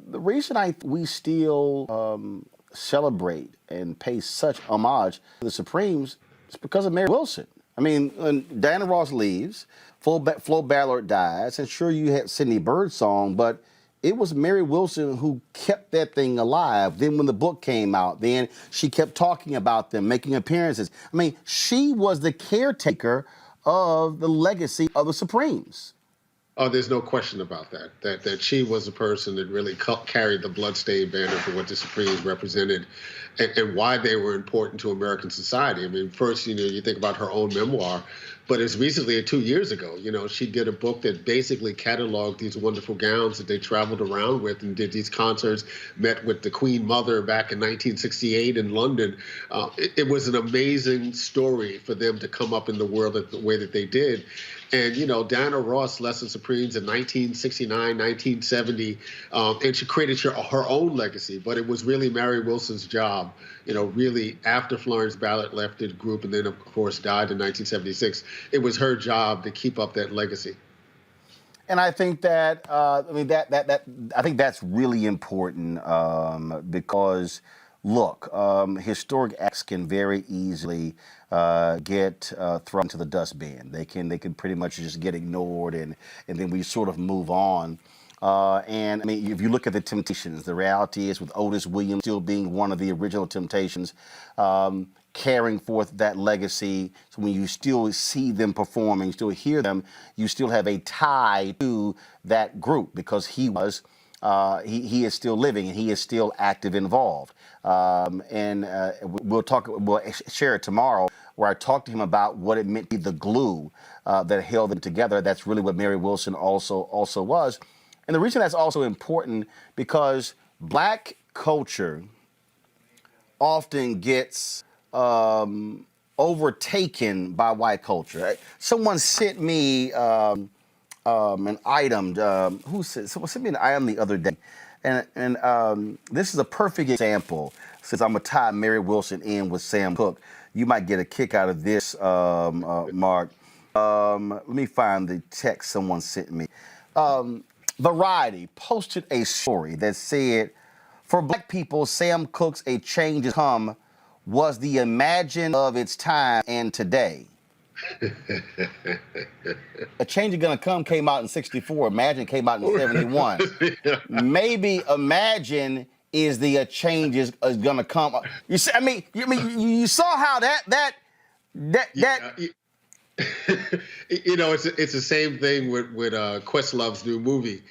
reason we still celebrate and pay such homage to the Supremes is because of Mary Wilson. I mean, when Diana Ross leaves, Flo Ballard dies, and sure you had Sidney Birdsong, but it was Mary Wilson who kept that thing alive. Then when the book came out, then she kept talking about them, making appearances. I mean, she was the caretaker of the legacy of the Supremes. Oh, there's no question about that. That she was the person that really carried the bloodstained banner for what the Supremes represented and why they were important to American society. I mean, first, you think about her own memoir, but as recently as 2 years ago, she did a book that basically cataloged these wonderful gowns that they traveled around with and did these concerts, met with the Queen Mother back in 1968 in London. It was an amazing story for them to come up in the world the way that they did. And, Diana Ross left the Supremes in 1969, 1970, and she created her own legacy. But it was really Mary Wilson's job, really after Florence Ballard left the group and then, of course, died in 1976. It was her job to keep up that legacy. And I think that, I think that's really important because, look, historic acts can very easily get thrown into the dustbin. They can pretty much just get ignored, and then we sort of move on. And I mean, if you look at the Temptations, the reality is with Otis Williams still being one of the original Temptations, carrying forth that legacy. So when you still see them performing, still hear them, you still have a tie to that group because he was. He is still living and he is still active, involved. We'll share it tomorrow where I talk to him about what it meant to be the glue that held them together. That's really what Mary Wilson also was. And the reason that's also important because Black culture often gets overtaken by white culture. Someone sent me an item. Someone sent me an item the other day, and this is a perfect example. Since I'm gonna tie Mary Wilson in with Sam Cooke, you might get a kick out of this, Mark. Let me find the text someone sent me. Variety posted a story that said, "For Black people, Sam Cooke's "A Change Has Come" was the Imagine of its time and today." A Change Is Gonna Come came out in '64. Imagine came out in '71. Maybe Imagine is the A Change is Gonna Come. You see, you saw how that. It's the same thing with Questlove's new movie,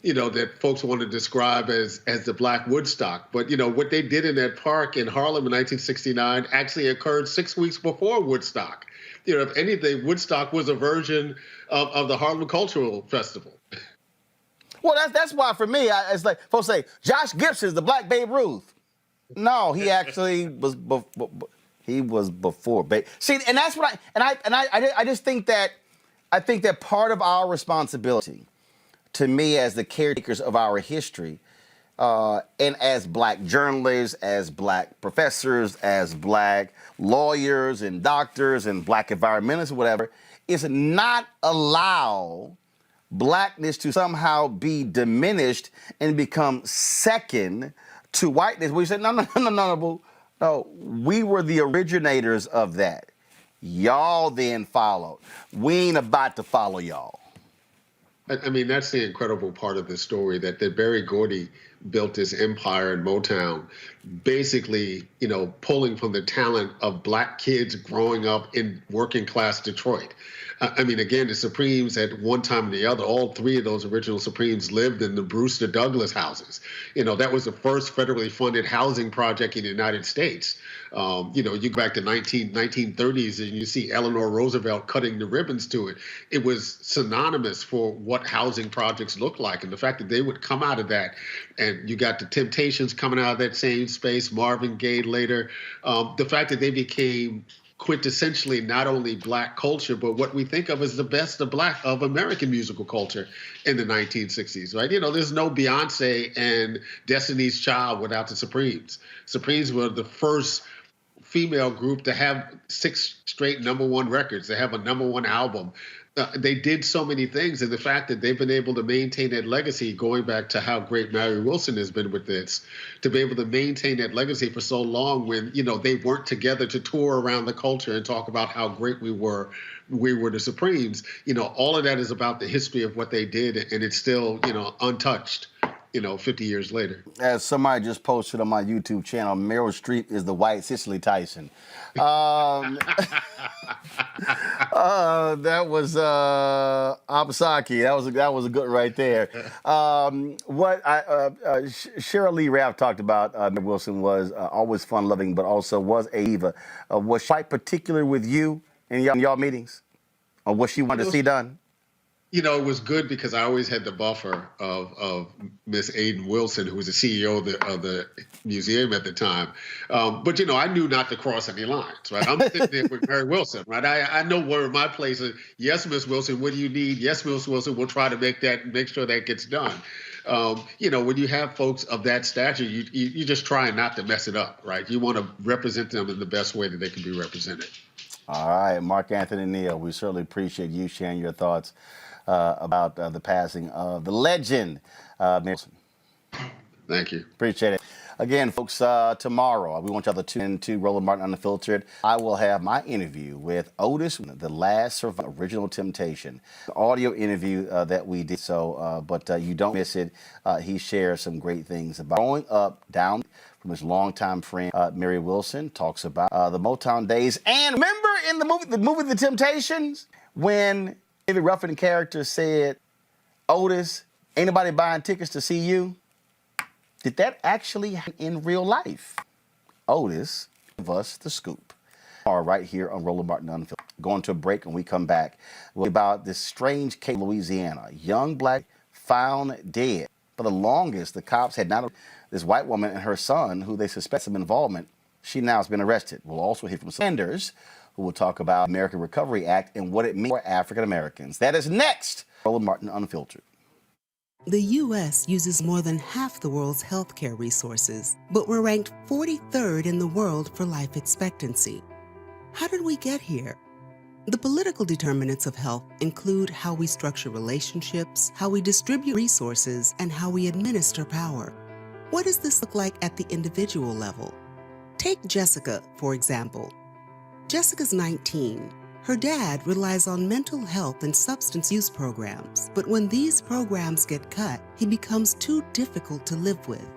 that folks want to describe as the Black Woodstock. But, what they did in that park in Harlem in 1969 actually occurred 6 weeks before Woodstock. If anything, Woodstock was a version of the Harlem Cultural Festival. Well, that's why for me, it's like folks say, Josh Gibson's the Black Babe Ruth. No, he actually was he was before. See, and that's what I just think that part of our responsibility, to me, as the caretakers of our history, and as Black journalists, as Black professors, as Black lawyers and doctors and Black environmentalists, or whatever, is not allow Blackness to somehow be diminished and become second to whiteness. We said, no, we were the originators of that. Y'all then followed. We ain't about to follow y'all. I mean, that's the incredible part of the story, that Berry Gordy built this empire in Motown, basically, pulling from the talent of Black kids growing up in working class Detroit. I mean, again, the Supremes at one time or the other, all three of those original Supremes lived in the Brewster Douglass houses. That was the first federally funded housing project in the United States. You go back to 1930s and you see Eleanor Roosevelt cutting the ribbons to it. It was synonymous for what housing projects look like. And the fact that they would come out of that, and you got the Temptations coming out of that same space, Marvin Gaye later, the fact that they became quintessentially not only Black culture, but what we think of as the best of American musical culture in the 1960s, right? There's no Beyonce and Destiny's Child without the Supremes. Supremes were the first female group to have 6 straight #1 records, to have a #1 album. They did so many things, and the fact that they've been able to maintain that legacy, going back to how great Mary Wilson has been with this, to be able to maintain that legacy for so long when, they weren't together to tour around the culture and talk about how great we were the Supremes. All of that is about the history of what they did, and it's still, untouched. 50 years later. As somebody just posted on my YouTube channel, Meryl Streep is the white Cicely Tyson. That was Abasaki. That was a good right there. Cheryl Lee Raff talked about Mary Wilson was always fun-loving, but also was a diva. Was she quite particular with you in y'all meetings, or what she wanted to see done? It was good because I always had the buffer of Miss Aiden Wilson, who was the CEO of the museum at the time. But, I knew not to cross any lines, right? I'm sitting there with Mary Wilson, right? I know where my place is. Yes, Miss Wilson, what do you need? Yes, Miss Wilson, we'll try to make sure that gets done. When you have folks of that stature, you just try not to mess it up, right? You want to represent them in the best way that they can be represented. All right, Mark Anthony Neal, we certainly appreciate you sharing your thoughts about the passing of the legend, Mary Wilson. Thank you. Appreciate it. Again, folks, tomorrow, we want y'all to tune in to Roland Martin Unfiltered. I will have my interview with Otis, the last survivor of Original Temptation. The audio interview that we did, but you don't miss it. He shares some great things about growing up down from his longtime friend, Mary Wilson, talks about the Motown days. And remember in the movie The Temptations, when David Ruffin character said, Otis, ain't nobody buying tickets to see you? Did that actually happen in real life? Otis, give us the scoop. All right, here on Roland Martin Unfiltered. Going to a break, and we come back. We'll about this strange case in Louisiana. Young black found dead. For the longest, the cops had not. This white woman and her son, who they suspect some involvement, she now has been arrested. We'll also hear from Sanders, who will talk about American Recovery Act and what it means for African Americans. That is next. Roland Martin Unfiltered. The U.S. uses more than half the world's healthcare resources, but we're ranked 43rd in the world for life expectancy. How did we get here? The political determinants of health include how we structure relationships, how we distribute resources, and how we administer power. What does this look like at the individual level? Take Jessica, for example. Jessica's 19. Her dad relies on mental health and substance use programs, but when these programs get cut, he becomes too difficult to live with.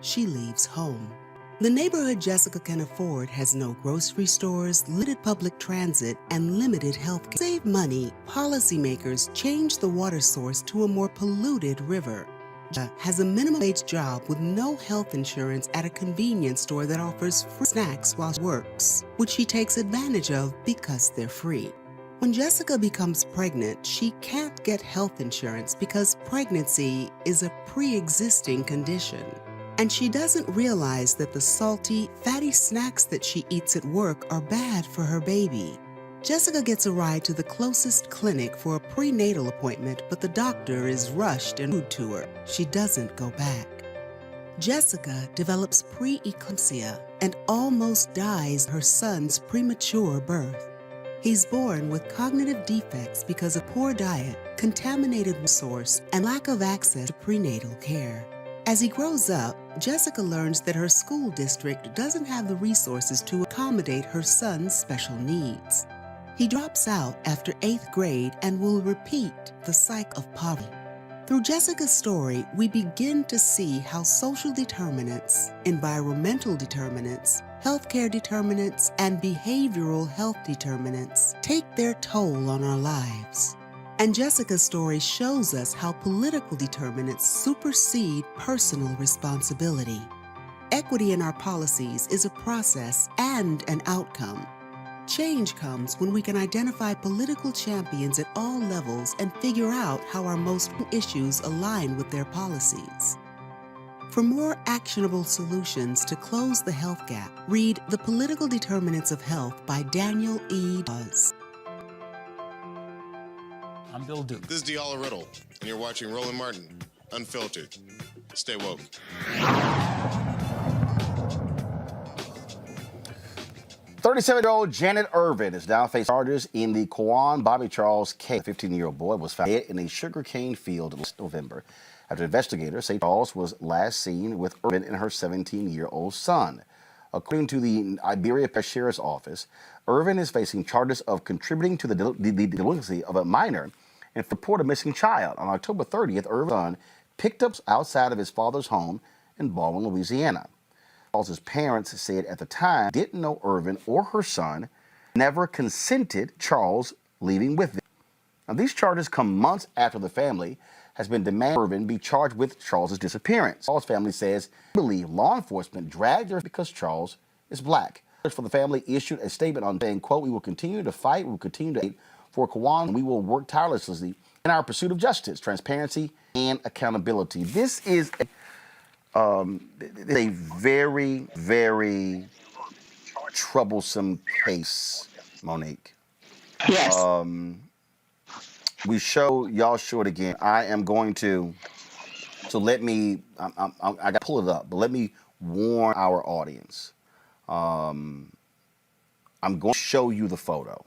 She leaves home. The neighborhood Jessica can afford has no grocery stores, limited public transit, and limited health care. To save money, policymakers change the water source to a more polluted river. Jessica has a minimum wage job with no health insurance at a convenience store that offers free snacks while she works, which she takes advantage of because they're free. When Jessica becomes pregnant, she can't get health insurance because pregnancy is a pre-existing condition. And she doesn't realize that the salty, fatty snacks that she eats at work are bad for her baby. Jessica gets a ride to the closest clinic for a prenatal appointment, but the doctor is rushed and rude to her. She doesn't go back. Jessica develops pre-eclampsia and almost dies her son's premature birth. He's born with cognitive defects because of poor diet, contaminated resource, and lack of access to prenatal care. As he grows up, Jessica learns that her school district doesn't have the resources to accommodate her son's special needs. He drops out after 8th grade and will repeat the cycle of poverty. Through Jessica's story, we begin to see how social determinants, environmental determinants, healthcare determinants, and behavioral health determinants take their toll on our lives. And Jessica's story shows us how political determinants supersede personal responsibility. Equity in our policies is a process and an outcome. Change comes when we can identify political champions at all levels and figure out how our most issues align with their policies. For more actionable solutions to close the health gap, read The Political Determinants of Health by Daniel E. Dawes. I'm Bill Duke. This is Diala Riddle, and you're watching Roland Martin, Unfiltered. Stay woke. 37-year-old Janet Irvin is now facing charges in the Quawan Bobby Charles case. The 15-year-old boy was found dead in a sugarcane field last November after investigators say Charles was last seen with Irvin and her 17-year-old son. According to the Iberia Sheriff's Office, Irvin is facing charges of contributing to the delinquency of a minor and for report a missing child. On October 30th, Irvin's son picked up outside of his father's home in Baldwin, Louisiana. Charles's parents said at the time didn't know Irvin or her son, never consented Charles leaving with them. Now, these charges come months after the family has been demanding Irvin be charged with Charles's disappearance. Charles' family says they believe law enforcement dragged her because Charles is black. For the family issued a statement on saying, quote, "We will continue to fight, we will continue to fight for Quawan, and we will work tirelessly in our pursuit of justice, transparency, and accountability." This is a very, very troublesome case, Monique. Yes. Y'all show it again. I am going to, so let me, I got to pull it up, but let me warn our audience. I'm going to show you the photo,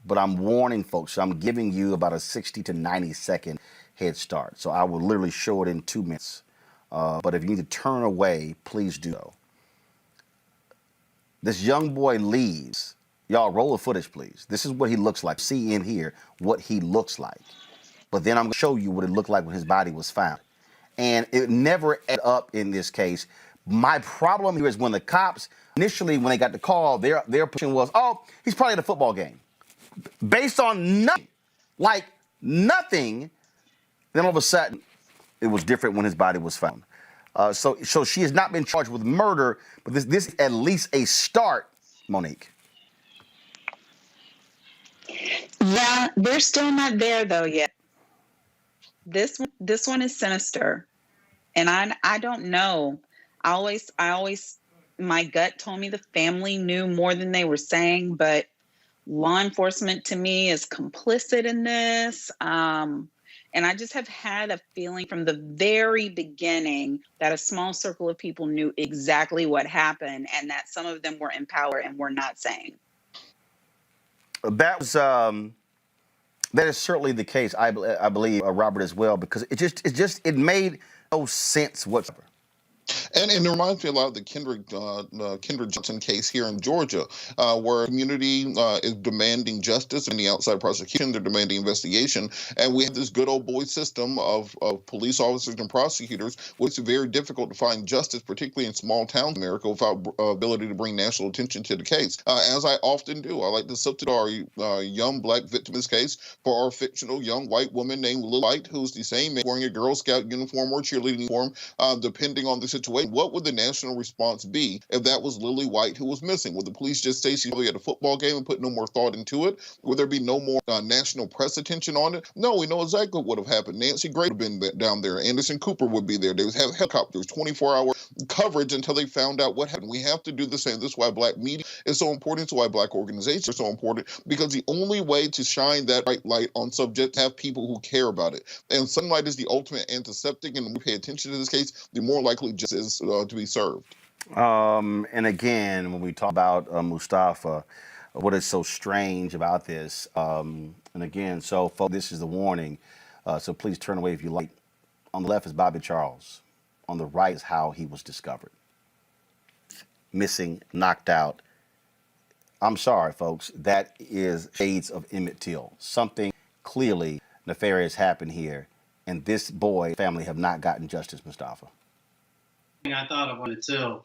but I'm warning folks, so I'm giving you about a 60 to 90 second head start. So I will literally show it in 2 minutes. But if you need to turn away, please do so. This young boy leaves. Y'all roll the footage, please. This is what he looks like. See in here what he looks like. But then I'm going to show you what it looked like when his body was found. And it never ended up in this case. My problem here is when the cops, initially when they got the call, their position was, oh, he's probably at a football game. Based on nothing, like nothing, then all of a sudden, it was different when his body was found. So she has not been charged with murder, but this is at least a start, Monique. Yeah, they're still not there though yet. This one is sinister, and I don't know. I always my gut told me the family knew more than they were saying, but law enforcement to me is complicit in this. And I just have had a feeling from the very beginning that a small circle of people knew exactly what happened, and that some of them were in power and were not saying. That was that is certainly the case. I believe Robert as well, because it made no sense whatsoever. And it reminds me a lot of the Kendrick Johnson case here in Georgia, where community is demanding justice and the outside prosecution, they're demanding investigation. And we have this good old boy system of police officers and prosecutors, which is very difficult to find justice, particularly in small towns in America, without ability to bring national attention to the case. As I often do, I like to substitute our young black victim in this case for our fictional young white woman named Lori Lightfoot, who's the same man wearing a Girl Scout uniform or cheerleading uniform, depending on the situation. What would the national response be if that was Lily White who was missing? Would the police just say she's probably at a football game and put no more thought into it? Would there be no more national press attention on it? No, we know exactly what would have happened. Nancy Gray would have been down there. Anderson Cooper would be there. They would have helicopters, 24-hour coverage until they found out what happened. We have to do the same. This is why black media is so important. It's why black organizations are so important, because the only way to shine that bright light on subjects have people who care about it. And sunlight is the ultimate antiseptic, and when we pay attention to this case, the more likely justice is to be served. And again, when we talk about Mustafa, what is so strange about this, and again, so folks, this is the warning, so please turn away if you like. On the left is Bobby Charles. On the right is how he was discovered. Missing, knocked out, I'm sorry, folks. That is shades of Emmett Till. Something clearly nefarious happened here, and this boy family have not gotten justice, Mustafa. I thought of Emmett Till.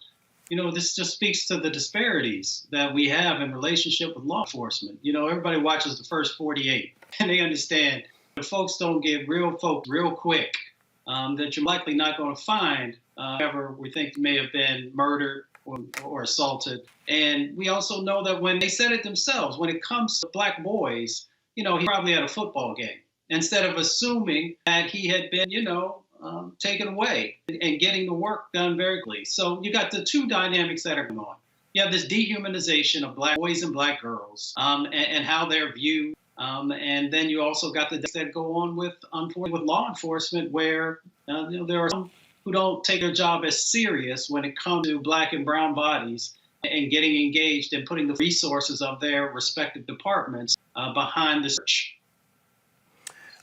This just speaks to the disparities that we have in relationship with law enforcement. Everybody watches the first 48, and they understand if folks don't get real folks real quick, that you're likely not going to find whoever we think may have been murdered or assaulted. And we also know that when they said it themselves, when it comes to black boys, he probably at a football game, instead of assuming that he had been, taken away and getting the work done very quickly. So you got the two dynamics that are going on. You have this dehumanization of black boys and black girls and how they're viewed. And then you also got the that go on with law enforcement where there are some who don't take their job as serious when it comes to black and brown bodies and getting engaged and putting the resources of their respective departments behind the search.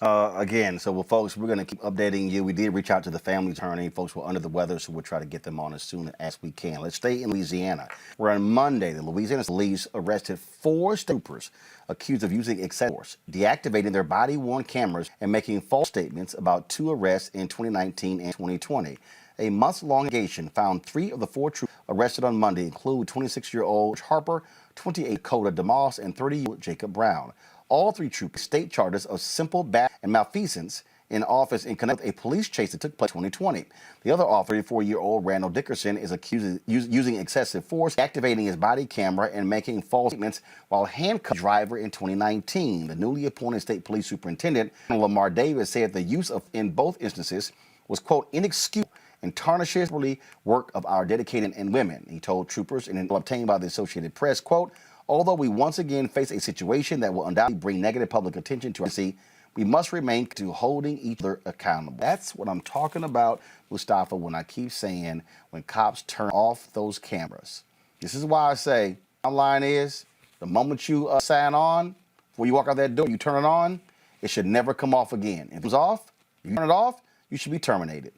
Again, so folks, we're going to keep updating you. We did reach out to the family attorney. Folks were under the weather, so we'll try to get them on as soon as we can. Let's stay in Louisiana, where on Monday, the Louisiana police arrested 4 state troopers accused of using excessive force, deactivating their body-worn cameras, and making false statements about 2 arrests in 2019 and 2020. A month-long investigation found 3 of the 4 troopers arrested on Monday include 26-year-old Harper, 28 Coda DeMoss, and 30-year-old Jacob Brown. All 3 troopers state charges of simple bat and malfeasance in office in connection with a police chase that took place in 2020. The other officer, 34-year-old Randall Dickerson, is accused of using excessive force, activating his body camera, and making false statements while handcuffing the driver in 2019. The newly appointed state police superintendent, Lamar Davis, said the use of in both instances was, quote, inexcusable and tarnishes the work of our dedicated men and women. He told troopers in an obtained by the Associated Press, quote, although we once again face a situation that will undoubtedly bring negative public attention to our city, we must remain to holding each other accountable. That's what I'm talking about, Mustafa, when I keep saying when cops turn off those cameras. This is why I say, my line is, the moment you sign on, before you walk out that door, you turn it on, it should never come off again. If it's off, if you turn it off, you should be terminated.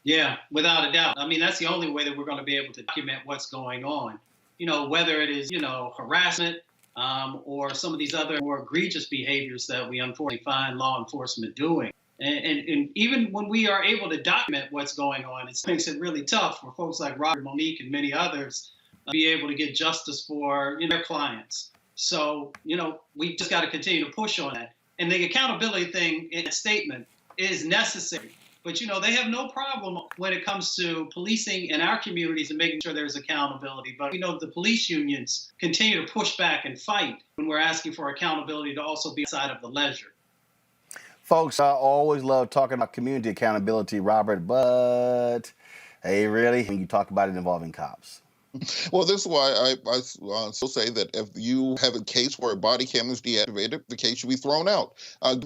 Yeah, without a doubt. I mean, that's the only way that we're going to be able to document what's going on. Whether it is, harassment or some of these other more egregious behaviors that we unfortunately find law enforcement doing. And even when we are able to document what's going on, it makes it really tough for folks like Robert, Monique, and many others to be able to get justice for their clients. So, we just got to continue to push on that. And the accountability thing in the statement is necessary. But, they have no problem when it comes to policing in our communities and making sure there's accountability. But we know the police unions continue to push back and fight when we're asking for accountability to also be outside of the ledger. Folks, I always love talking about community accountability, Robert, but hey, really, when you talk about it involving cops. Well, this is why I still say that if you have a case where a body cam is deactivated, the case should be thrown out.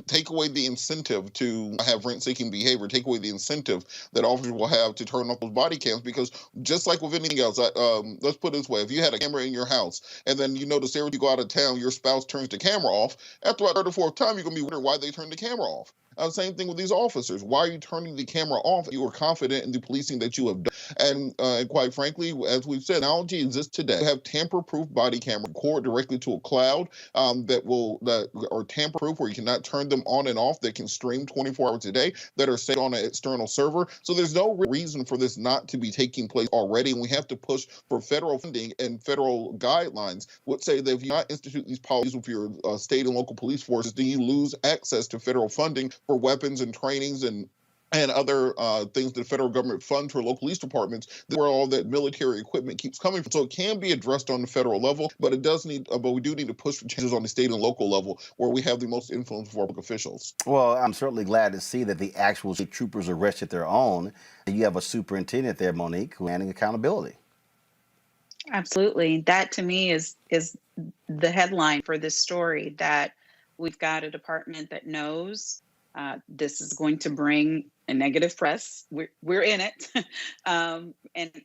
Take away the incentive to have rent-seeking behavior. Take away the incentive that officers will have to turn off those body cams, because just like with anything else, let's put it this way. If you had a camera in your house and then you notice every time you go out of town, your spouse turns the camera off, after about the 3rd or 4th time, you're going to be wondering why they turned the camera off. Same thing with these officers. Why are you turning the camera off? You are confident in the policing that you have done. And quite frankly, as we've said, technology exists today. You have tamper-proof body camera record directly to a cloud that are tamper-proof, where you cannot turn them on and off. They can stream 24 hours a day, that are set on an external server. So there's no reason for this not to be taking place already. And we have to push for federal funding and federal guidelines. Would say that if you not institute these policies with your state and local police forces, then you lose access to federal funding for weapons and trainings and other things that the federal government funds for local police departments, where all that military equipment keeps coming from. So it can be addressed on the federal level, but we do need to push for changes on the state and local level, where we have the most influence for public officials. Well, I'm certainly glad to see that the actual state troopers arrested their own. You have a superintendent there, Monique, who's handling accountability. Absolutely. That to me is the headline for this story, that we've got a department that knows this is going to bring a negative press. We're in it, and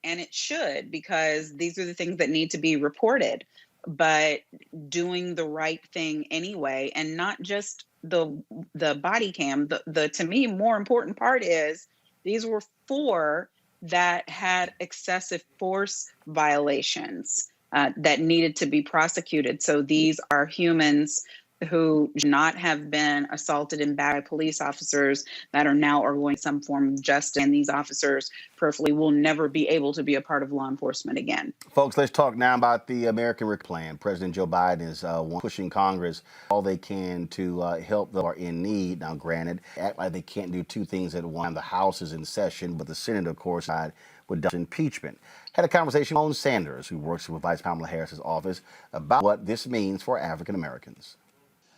it should, because these are the things that need to be reported. But doing the right thing anyway, and not just the body cam. The to me more important part is these were 4 that had excessive force violations. that needed to be prosecuted. So these are humans who should not have been assaulted and battered by police officers that are now undergoing some form of justice. And these officers, perfectly, will never be able to be a part of law enforcement again. Folks, let's talk now about the American Recovery Plan. President Joe Biden is pushing Congress all they can to help those who are in need. Now, granted, act like they can't do two things at once. The House is in session, but the Senate, of course, with impeachment. Had a conversation with Roland Sanders, who works with Vice Kamala Harris's office, about what this means for African Americans.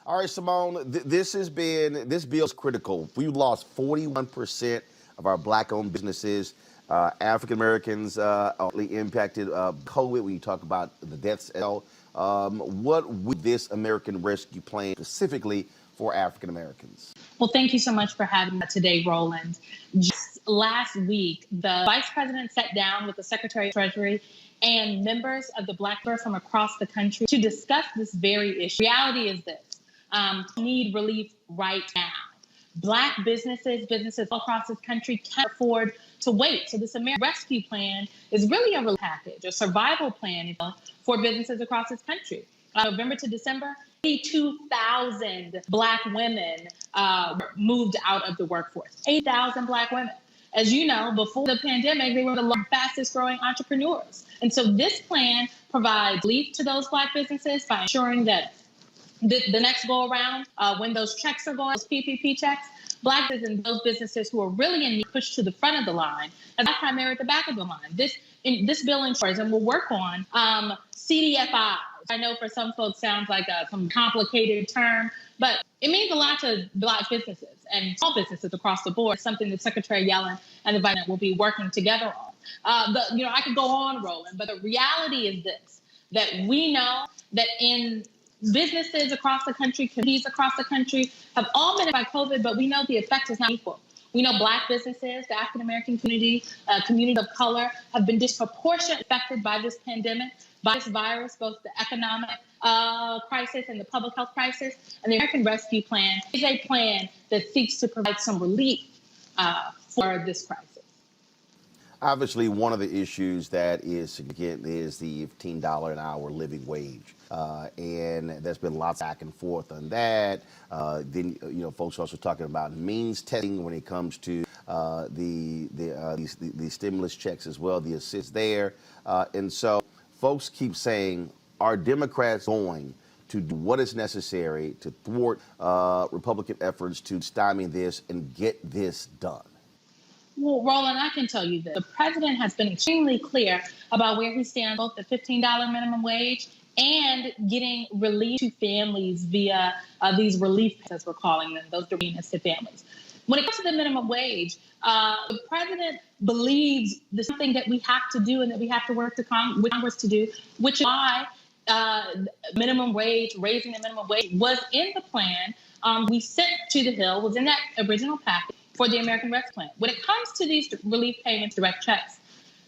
All right, Simone, this bill is critical. We lost 41% of our Black-owned businesses. African Americans are impacted. COVID, when you talk about the deaths. What would this American Rescue Plan specifically for African Americans? Well, thank you so much for having me today, Roland. Just last week, the Vice President sat down with the Secretary of Treasury and members of the Black from across the country to discuss this very issue. Reality is this. Need relief right now. Black businesses all across this country can't afford to wait. So this American Rescue Plan is really a relief package, a survival plan for businesses across this country. November to December, 82,000 Black women moved out of the workforce. 8,000 Black women. As you know, before the pandemic, they were the fastest growing entrepreneurs. And so this plan provides relief to those Black businesses by ensuring that the next go around, when those checks are going, those PPP checks, Black businesses and those businesses who are really in need pushed to the front of the line, and Black primary at the back of the line. This bill ensures, and we'll work on CDFIs. I know for some folks sounds like some complicated term, but it means a lot to Black businesses and small businesses across the board. Something that Secretary Yellen and the Vice President will be working together on. I could go on, Roland, but the reality is this: that we know that in businesses across the country, communities across the country have all been by COVID, but we know the effect is not equal. We know Black businesses, the African American community, community of color have been disproportionately affected by this pandemic, by this virus, both the economic crisis and the public health crisis. And the American Rescue Plan is a plan that seeks to provide some relief for this crisis. Obviously, one of the issues that is significant is the $15 an hour living wage. And there's been lots of back and forth on that. Then, folks are also talking about means testing when it comes to the stimulus checks as well, the assist there. And so folks keep saying, are Democrats going to do what is necessary to thwart Republican efforts to stymie this and get this done? Well, Roland, I can tell you that the president has been extremely clear about where he stands, both the $15 minimum wage and getting relief to families via these relief, as we're calling them, those payments to families. When it comes to the minimum wage, the president believes there's something that we have to do and that we have to work with Congress to do, which is why minimum wage, raising the minimum wage was in the plan we sent to the Hill, was in that original package for the American Rescue Plan. When it comes to these relief payments, direct checks,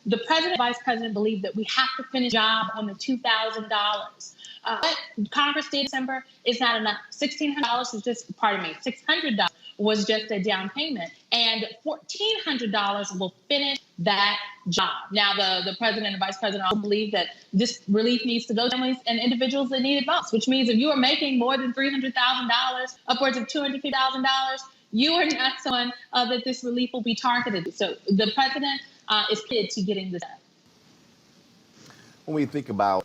the president and vice president believe that we have to finish the job on the $2,000. What Congress did in December is not enough. $600 is just, $600 was just a down payment, and $1,400 will finish that job. Now, the president and vice president also believe that this relief needs to go to families and individuals that need it most, which means if you are making more than $300,000, upwards of $250,000, you are not someone that this relief will be targeted. So the president is committed to getting this done. When we think about,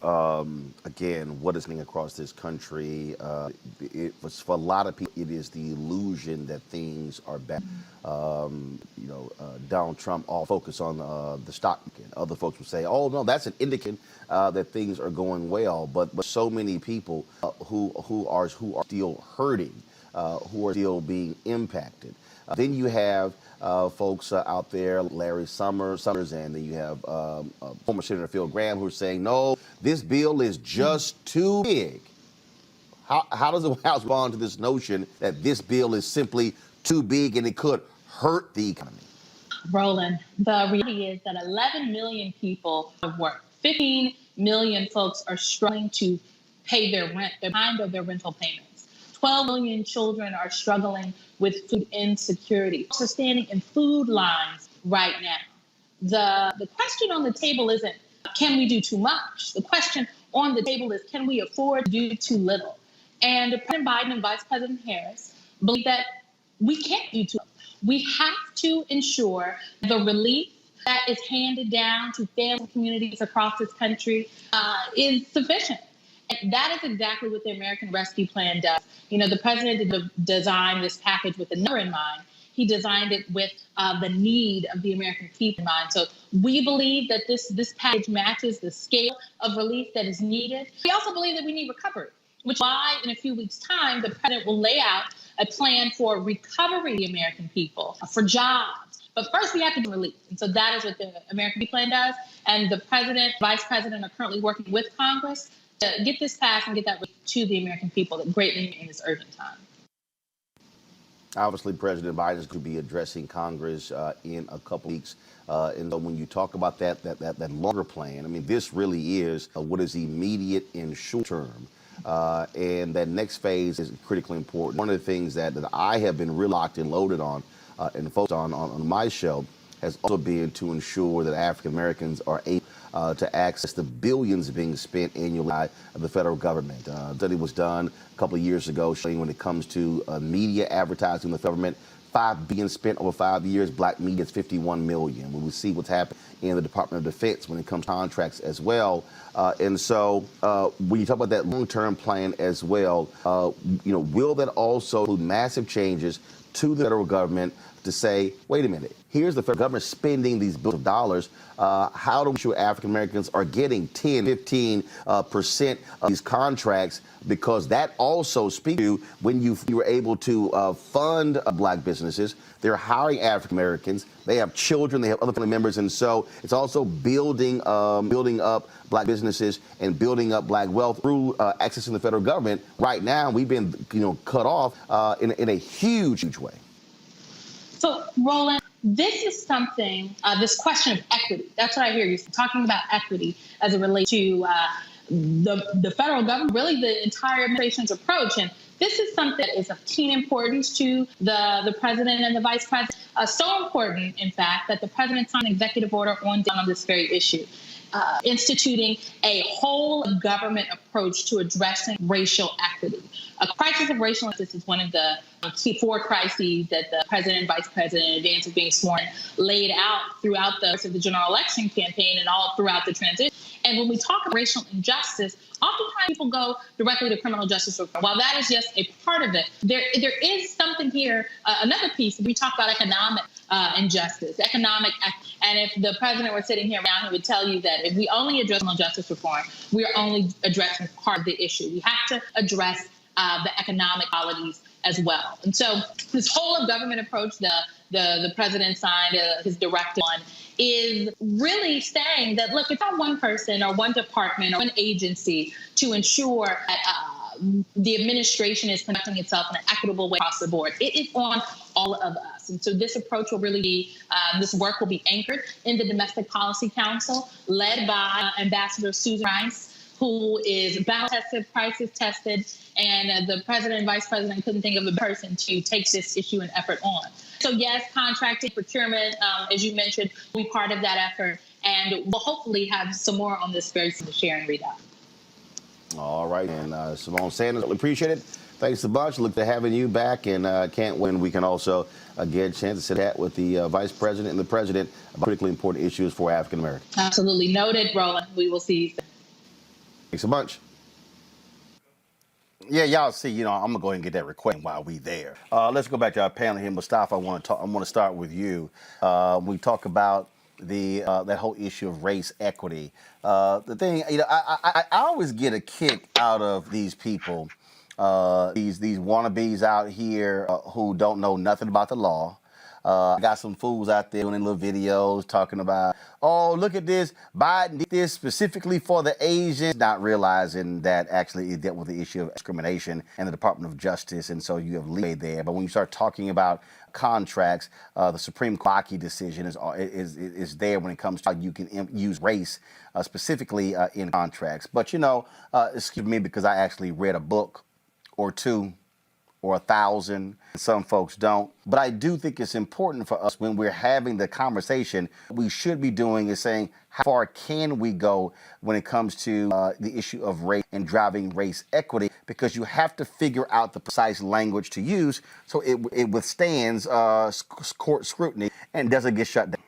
again, what is happening across this country, it was for a lot of people, it is the illusion that things are bad. Donald Trump all focus on the stock market. Other folks would say, oh, no, that's an indicator that things are going well. But so many people who are still hurting, who are still being impacted. Then you have folks out there, Larry Summers, and then you have former Senator Phil Gramm, who are saying, no, this bill is just too big. How does the White House respond to this notion that this bill is simply too big and it could hurt the economy? Roland, the reality is that 11 million people have worked. 15 million folks are struggling to pay their rent. They're behind on their rental payments. 12 million children are struggling with food insecurity. Folks are standing in food lines right now. The question on the table isn't, can we do too much? The question on the table is, can we afford to do too little? And President Biden and Vice President Harris believe that we can't do too little. We have to ensure the relief that is handed down to family communities across this country is sufficient. And that is exactly what the American Rescue Plan does. You know, the president didn't design this package with a number in mind. He designed it with the need of the American people in mind. So we believe that this package matches the scale of relief that is needed. We also believe that we need recovery, which is why in a few weeks' time, the president will lay out a plan for recovery of the American people, for jobs. But first, we have to do relief. And so that is what the American Rescue Plan does. And the president, vice president are currently working with Congress to get this passed and get that to the American people that greatly need in this urgent time. Obviously, President Biden is going to be addressing Congress in a couple weeks. And so when you talk about that longer plan, I mean, this really is what is immediate and short term. And that next phase is critically important. One of the things that I have been really locked and loaded on and focused on my show has also been to ensure that African Americans are able to access the billions being spent annually by the federal government. A study was done a couple of years ago showing when it comes to media advertising in the government, $5 billion spent over 5 years. Black media is $51 million. When we see what's happened in the Department of Defense when it comes to contracts as well. And so when you talk about that long-term plan as well, will that also include massive changes to the federal government to say, wait a minute, here's the federal government spending these billions of dollars. How do we ensure African Americans are getting 10, 15% of these contracts? Because that also speaks to when you were able to fund black businesses. They're hiring African Americans. They have children. They have other family members. And so it's also building up black businesses and building up black wealth through accessing the federal government. Right now, we've been cut off in a huge way. So, Roland, this is something, this question of equity, that's what I hear you talking about, equity as it relates to the federal government, really the entire administration's approach. And this is something that is of keen importance to the president and the vice president. So important, in fact, that the president signed an executive order on this very issue, instituting a whole government approach to addressing racial equity. A crisis of racial justice is one of the key 4 crises that the president and vice president, in advance of being sworn, laid out throughout the general election campaign and all throughout the transition. And when we talk about racial injustice, oftentimes people go directly to criminal justice reform. While that is just a part of it, there is something here, another piece. We talk about economic injustice, and if the president were sitting here now, he would tell you that if we only address criminal justice reform, we are only addressing part of the issue. We have to address the economic qualities as well. And so this whole of government approach the president signed his directive on is really saying that, look, it's not one person or one department or one agency to ensure that the administration is conducting itself in an equitable way across the board. It is on all of us. And so this approach will really be, this work will be anchored in the Domestic Policy Council, led by Ambassador Susan Rice, who is battle-tested, crisis-tested, and the president and vice president couldn't think of a person to take this issue and effort on. So yes, contracting, procurement, as you mentioned, will be part of that effort, and we'll hopefully have some more on this very soon to share and read out. All right, and Simone Sanders, appreciate it. Thanks a bunch. Look to having you back, and can't wait. We can also get a chance to sit at with the vice president and the president about critically important issues for African Americans. Absolutely noted, Roland. We will see you soon. Thanks a bunch. Yeah, y'all see, I'm going to go ahead and get that recording while we there. Let's go back to our panel here. Mustafa, I want to start with you. We talk about that whole issue of race equity. The thing, I always get a kick out of these people, these wannabes out here who don't know nothing about the law. I got some fools out there doing little videos talking about, oh, look at this, Biden did this specifically for the Asians, not realizing that actually it dealt with the issue of discrimination and the Department of Justice, and so you have leeway there. But when you start talking about contracts, the Supreme Court decision is there when it comes to how you can use race specifically in contracts. But, excuse me, because I actually read a book or two or 1,000. Some folks don't. But I do think it's important for us when we're having the conversation, we should be doing is saying, how far can we go when it comes to the issue of race and driving race equity? Because you have to figure out the precise language to use so it withstands court scrutiny and doesn't get shut down.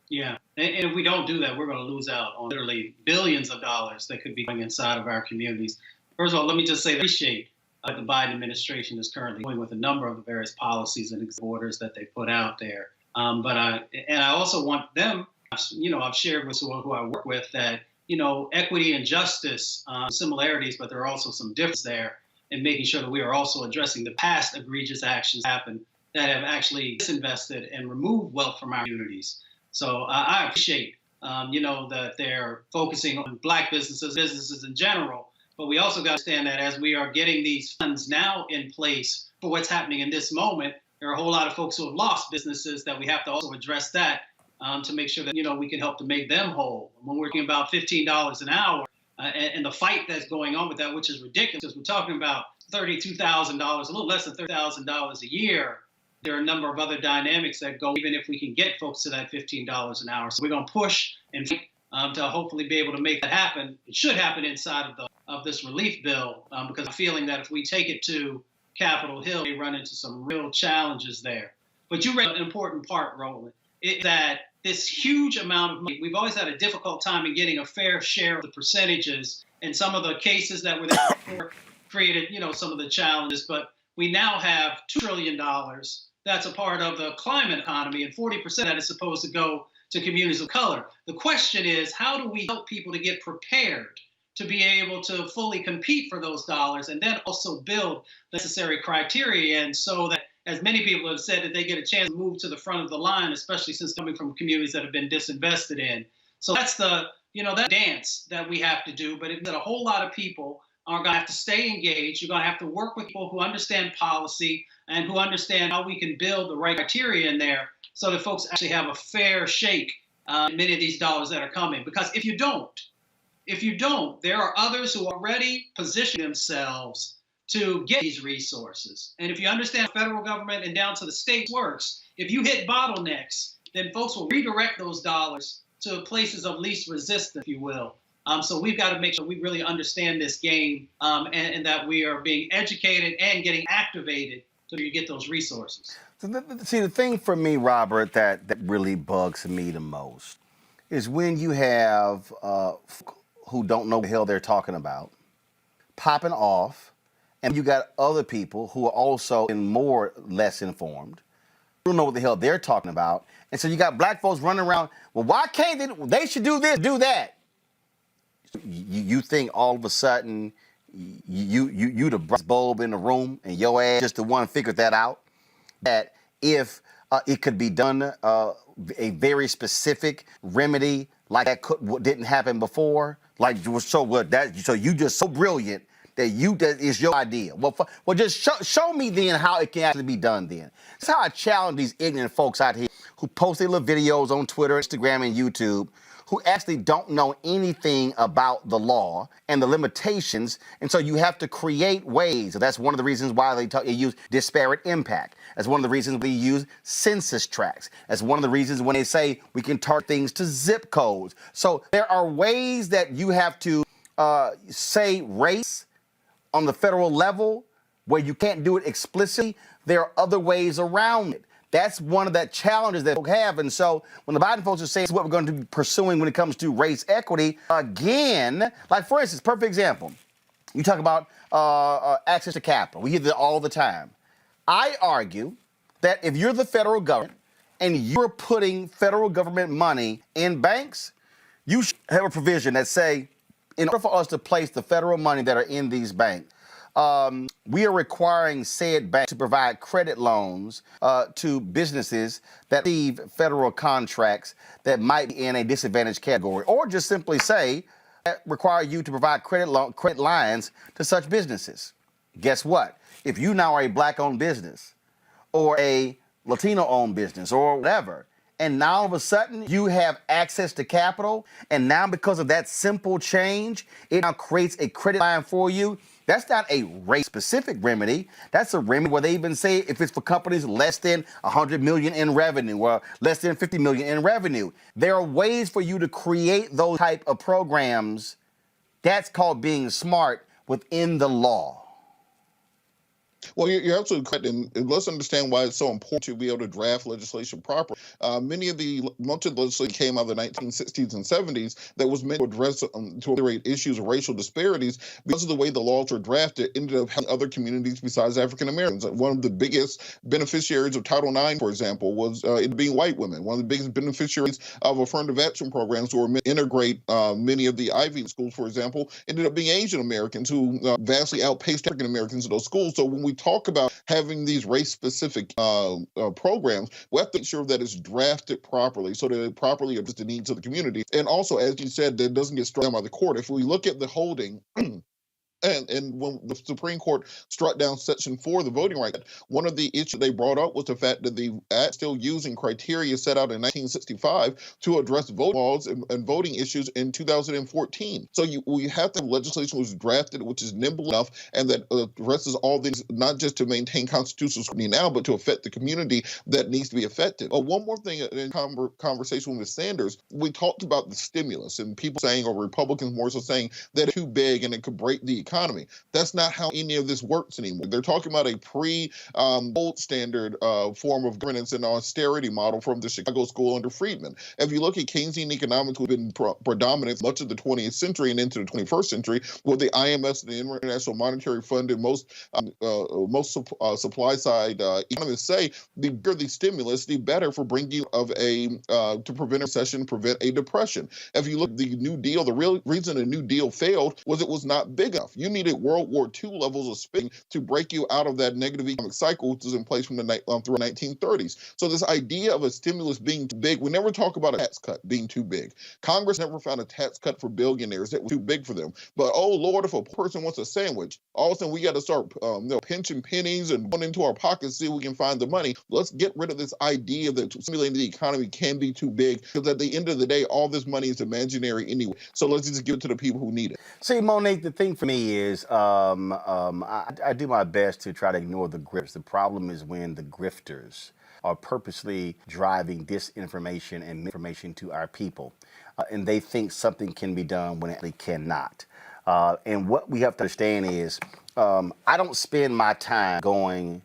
Yeah, and if we don't do that, we're going to lose out on literally billions of dollars that could be going inside of our communities. First of all, let me just say that I appreciate the Biden administration is currently going with a number of the various policies and orders that they put out there. But I also want them, I've shared with who I work with that, equity and justice, similarities, but there are also some differences there, and making sure that we are also addressing the past egregious actions that happened that have actually disinvested and removed wealth from our communities. So I appreciate, that they're focusing on Black businesses in general. But we also got to understand that as we are getting these funds now in place for what's happening in this moment, there are a whole lot of folks who have lost businesses that we have to also address that to make sure that, we can help to make them whole. When we're talking about $15 an hour and the fight that's going on with that, which is ridiculous, because we're talking about $32,000, a little less than $30,000 a year. There are a number of other dynamics that go, even if we can get folks to that $15 an hour. So we're going to push and fight to hopefully be able to make that happen. It should happen inside of this relief bill, because I'm feeling that if we take it to Capitol Hill, we run into some real challenges there. But you raised an important part, Roland, is that this huge amount of money, we've always had a difficult time in getting a fair share of the percentages, and some of the cases that were there before created, some of the challenges. But we now have $2 trillion that's a part of the climate economy, and 40% of that is supposed to go to communities of color. The question is, how do we help people to get prepared to be able to fully compete for those dollars, and then also build the necessary criteria, and so that, as many people have said, that they get a chance to move to the front of the line, especially since coming from communities that have been disinvested in. So that's the, that dance that we have to do, but a whole lot of people are going to have to stay engaged. You're going to have to work with people who understand policy and who understand how we can build the right criteria in there so that folks actually have a fair shake in many of these dollars that are coming. Because if you don't, there are others who already position themselves to get these resources. And if you understand the federal government and down to the state works, if you hit bottlenecks, then folks will redirect those dollars to places of least resistance, if you will. So we've got to make sure we really understand this game and that we are being educated and getting activated so you get those resources. See, the thing for me, Robert, that really bugs me the most is when you have who don't know what the hell they're talking about popping off, and you got other people who are also more less informed, who don't know what the hell they're talking about. And so you got Black folks running around, well, why can't they should do this, do that. You think all of a sudden you the brightest bulb in the room and your ass just the one figured that out? That if it could be done, a very specific remedy like that didn't happen before, like so you just so brilliant that that is your idea. Well, just show me then how it can actually be done then. That's how I challenge these ignorant folks out here who post their little videos on Twitter, Instagram, and YouTube, who actually don't know anything about the law and the limitations. And so you have to create ways. That's one of the reasons why they use disparate impact. That's one of the reasons we use census tracts. That's one of the reasons when they say we can target things to zip codes. So there are ways that you have to say race on the federal level where you can't do it explicitly. There are other ways around it. That's one of the challenges that we have. And so when the Biden folks are saying what we're going to be pursuing when it comes to race equity, again, like for instance, perfect example, you talk about access to capital. We hear that all the time. I argue that if you're the federal government and you're putting federal government money in banks, you should have a provision that say, in order for us to place the federal money that are in these banks, we are requiring said banks to provide credit loans to businesses that receive federal contracts that might be in a disadvantaged category, or just simply say require you to provide credit lines to such businesses. Guess what? If you now are a Black-owned business or a Latino-owned business or whatever, and now all of a sudden you have access to capital, and now because of that simple change, it now creates a credit line for you, That's not a race-specific remedy. That's a remedy where they even say if it's for companies less than 100 million in revenue or less than 50 million in revenue. There are ways for you to create those type of programs. That's called being smart within the law. Well, you're absolutely correct, and let's understand why it's so important to be able to draft legislation properly. Much of the legislation came out of the 1960s and 70s that was meant to address to ameliorate issues of racial disparities. Because of the way the laws were drafted, ended up having other communities besides African Americans. One of the biggest beneficiaries of Title IX, for example, was it being white women. One of the biggest beneficiaries of affirmative action programs who were meant to integrate many of the Ivy League schools, for example, ended up being Asian Americans who vastly outpaced African Americans in those schools. So when we talk about having these race-specific programs, we have to make sure that it's drafted properly so that it properly addresses the needs of the community. And also, as you said, that it doesn't get struck down by the court. If we look at the holding, and when the Supreme Court struck down Section 4 of the Voting Rights Act, one of the issues they brought up was the fact that the act still using criteria set out in 1965 to address voting laws and voting issues in 2014. So we have to have legislation which is drafted, which is nimble enough, and that addresses all things, not just to maintain constitutional scrutiny now, but to affect the community that needs to be affected. One more thing in conversation with Ms. Sanders, we talked about the stimulus and people saying, or Republicans more so saying, that it's too big and it could break the economy. That's not how any of this works anymore. They're talking about a gold standard form of governance and austerity model from the Chicago School under Friedman. If you look at Keynesian economics, which has been predominant much of the 20th century and into the 21st century, with the IMF and the International Monetary Fund and most supply side economists say, the bigger the stimulus, the better for bringing to prevent a recession, prevent a depression. If you look at the New Deal, the real reason the New Deal failed was it was not big enough. You needed World War II levels of spending to break you out of that negative economic cycle, which was in place from through the 1930s. So this idea of a stimulus being too big, we never talk about a tax cut being too big. Congress never found a tax cut for billionaires that was too big for them. But oh Lord, if a person wants a sandwich, all of a sudden we got to start pinching pennies and going into our pockets to see if we can find the money. Let's get rid of this idea that stimulating the economy can be too big, because at the end of the day, all this money is imaginary anyway. So let's just give it to the people who need it. See, Monique, the thing for me is I do my best to try to ignore the grifters. The problem is when the grifters are purposely driving disinformation and misinformation to our people, and they think something can be done when it really cannot. And what we have to understand is I don't spend my time going,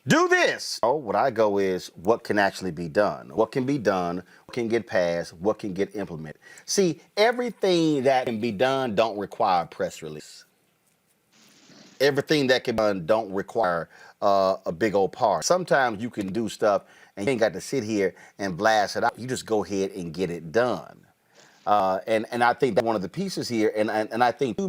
do this. Oh, what I go is what can actually be done. What can be done, what can get passed, what can get implemented. See, everything that can be done don't require a press release. Everything that can be done don't require a big old part. Sometimes you can do stuff and you ain't got to sit here and blast it out. You just go ahead and get it done. And I think that's one of the pieces here. And I think,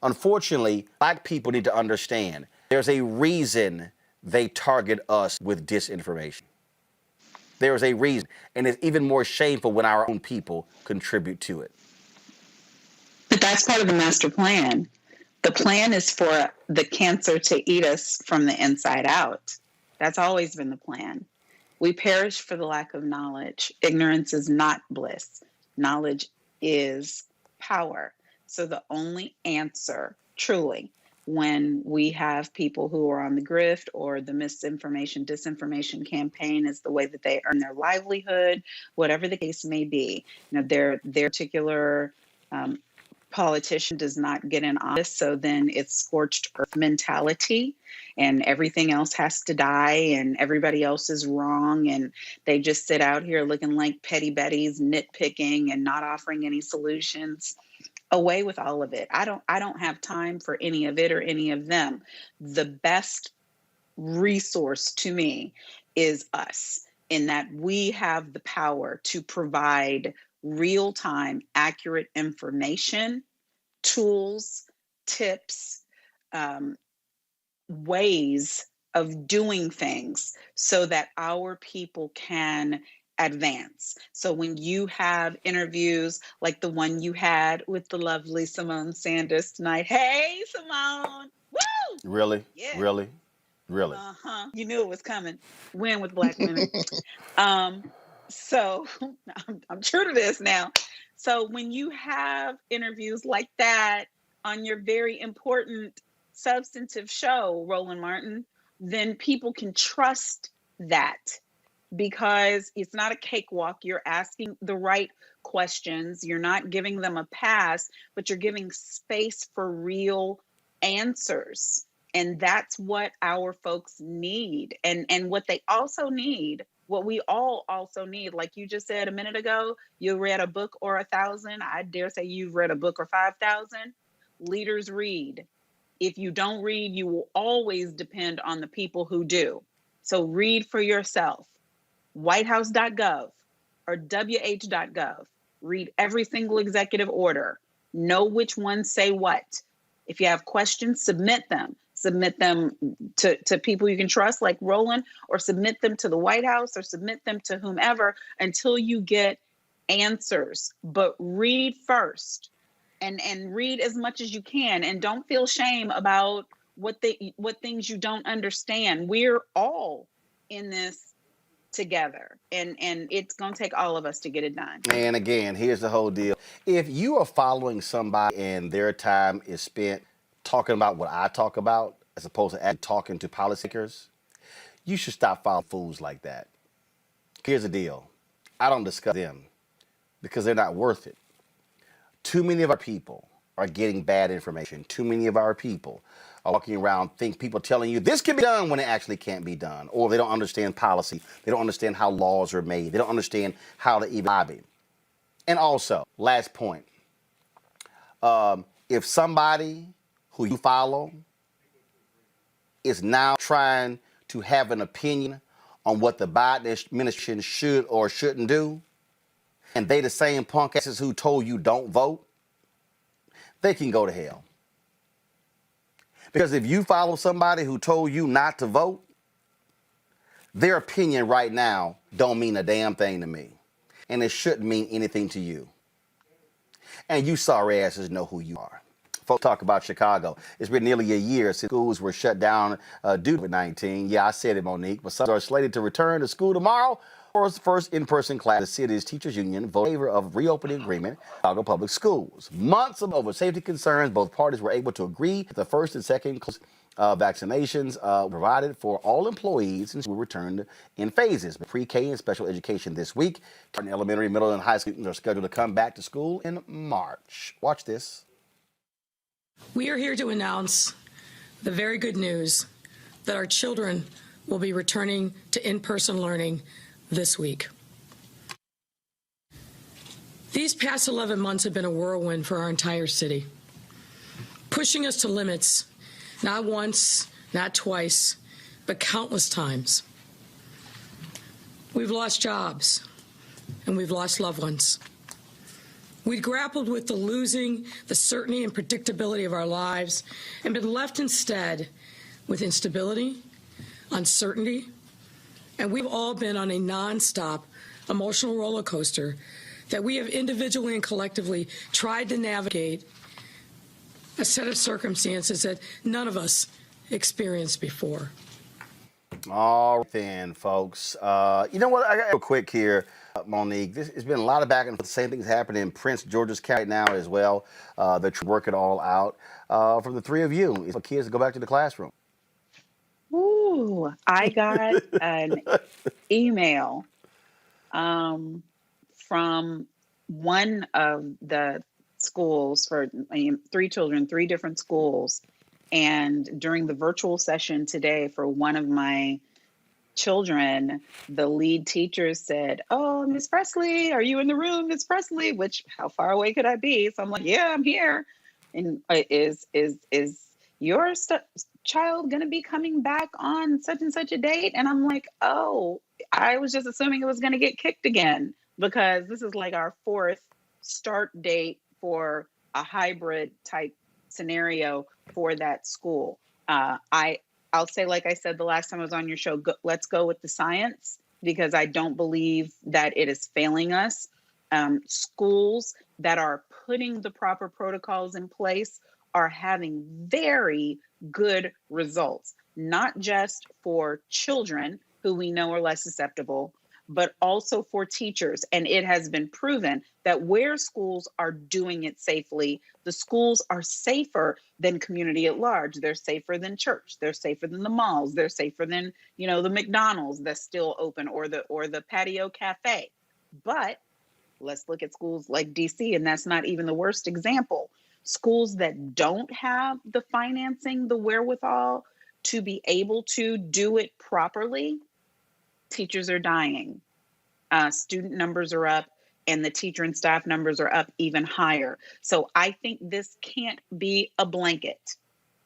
unfortunately, Black people need to understand there's a reason they target us with disinformation. There is a reason. And it's even more shameful when our own people contribute to it. But that's part of the master plan. The plan is for the cancer to eat us from the inside out. That's always been the plan. We perish for the lack of knowledge. Ignorance is not bliss. Knowledge is power. So the only answer, truly, when we have people who are on the grift or the misinformation, disinformation campaign is the way that they earn their livelihood, whatever the case may be. Their particular politician does not get in office, so then it's scorched earth mentality and everything else has to die and everybody else is wrong, and they just sit out here looking like petty betties, nitpicking and not offering any solutions. Away with all of it. I don't have time for any of it or any of them. The best resource to me is us, in that we have the power to provide real-time, accurate information, tools, tips, ways of doing things so that our people can advance. So when you have interviews like the one you had with the lovely Simone Sanders tonight, hey, Simone, woo! Really? Yeah. Really? You knew it was coming. Win with Black women. So I'm true to this now. So when you have interviews like that, on your very important substantive show, Roland Martin, then people can trust that, because it's not a cakewalk. You're asking the right questions. You're not giving them a pass, but you're giving space for real answers. And that's what our folks need. And what they also need, what we all also need, like you just said a minute ago, you read a book or 1,000. I dare say you've read a book or 5,000. Leaders read. If you don't read, you will always depend on the people who do. So read for yourself. Whitehouse.gov or WH.gov. Read every single executive order. Know which ones say what. If you have questions, submit them. Submit them to people you can trust, like Roland, or submit them to the White House, or submit them to whomever until you get answers. But read first, and read as much as you can, and don't feel shame about what things you don't understand. We're all in this together, and it's going to take all of us to get it done. And again, here's the whole deal. If you are following somebody and their time is spent talking about what I talk about, as opposed to actually talking to policymakers, you should stop following fools like that. Here's the deal. I don't discuss them because they're not worth it. Too many of our people are getting bad information. Too many of our people are walking around people telling you this can be done when it actually can't be done, or they don't understand policy. They don't understand how laws are made. They don't understand how to even lobby. And also, last point, if somebody who you follow is now trying to have an opinion on what the Biden administration should or shouldn't do, and they the same punk asses who told you don't vote, they can go to hell. Because if you follow somebody who told you not to vote, their opinion right now don't mean a damn thing to me. And it shouldn't mean anything to you. And you sorry asses know who you are. Folks talk about Chicago. It's been nearly a year since schools were shut down due to COVID-19. Yeah, I said it, Monique. But some are slated to return to school tomorrow for its first in-person class. The city's teachers union voted in favor of reopening agreement with Chicago public schools. Months of over safety concerns, both parties were able to agree the first and second vaccinations provided for all employees and will return in phases. Pre-K and special education this week. Elementary, middle, and high school are scheduled to come back to school in March. Watch this. We are here to announce the very good news that our children will be returning to in-person learning this week. These past 11 months have been a whirlwind for our entire city, pushing us to limits, not once, not twice, but countless times. We've lost jobs, and we've lost loved ones. We've grappled with the certainty and predictability of our lives, and been left instead with instability, uncertainty, and we've all been on a nonstop emotional roller coaster that we have individually and collectively tried to navigate a set of circumstances that none of us experienced before. All right then, folks. You know what? I got real quick here, Monique. It's been a lot of back and forth. The same thing's happening in Prince George's County right now as well. They're working all out. From the three of you, it's for kids to go back to the classroom. Ooh, I got an email from one of the schools for three children, three different schools. And during the virtual session today for one of my children, the lead teacher said, "Oh, Miss Presley, are you in the room, Miss Presley?" Which, how far away could I be? So I'm like, "Yeah, I'm here." And is your child going to be coming back on such and such a date? And I'm like, "Oh, I was just assuming it was going to get kicked again, because this is like our fourth start date for a hybrid type scenario for that school." I'll say, like I said the last time I was on your show, let's go with the science, because I don't believe that it is failing us. Schools that are putting the proper protocols in place are having very good results, not just for children who we know are less susceptible, but also for teachers. And it has been proven that where schools are doing it safely, the schools are safer than community at large. They're safer than church. They're safer than the malls. They're safer than, the McDonald's that's still open, or the patio cafe. But let's look at schools like DC, and that's not even the worst example. Schools that don't have the financing, the wherewithal to be able to do it properly, teachers are dying. Student numbers are up, and the teacher and staff numbers are up even higher. So I think this can't be a blanket.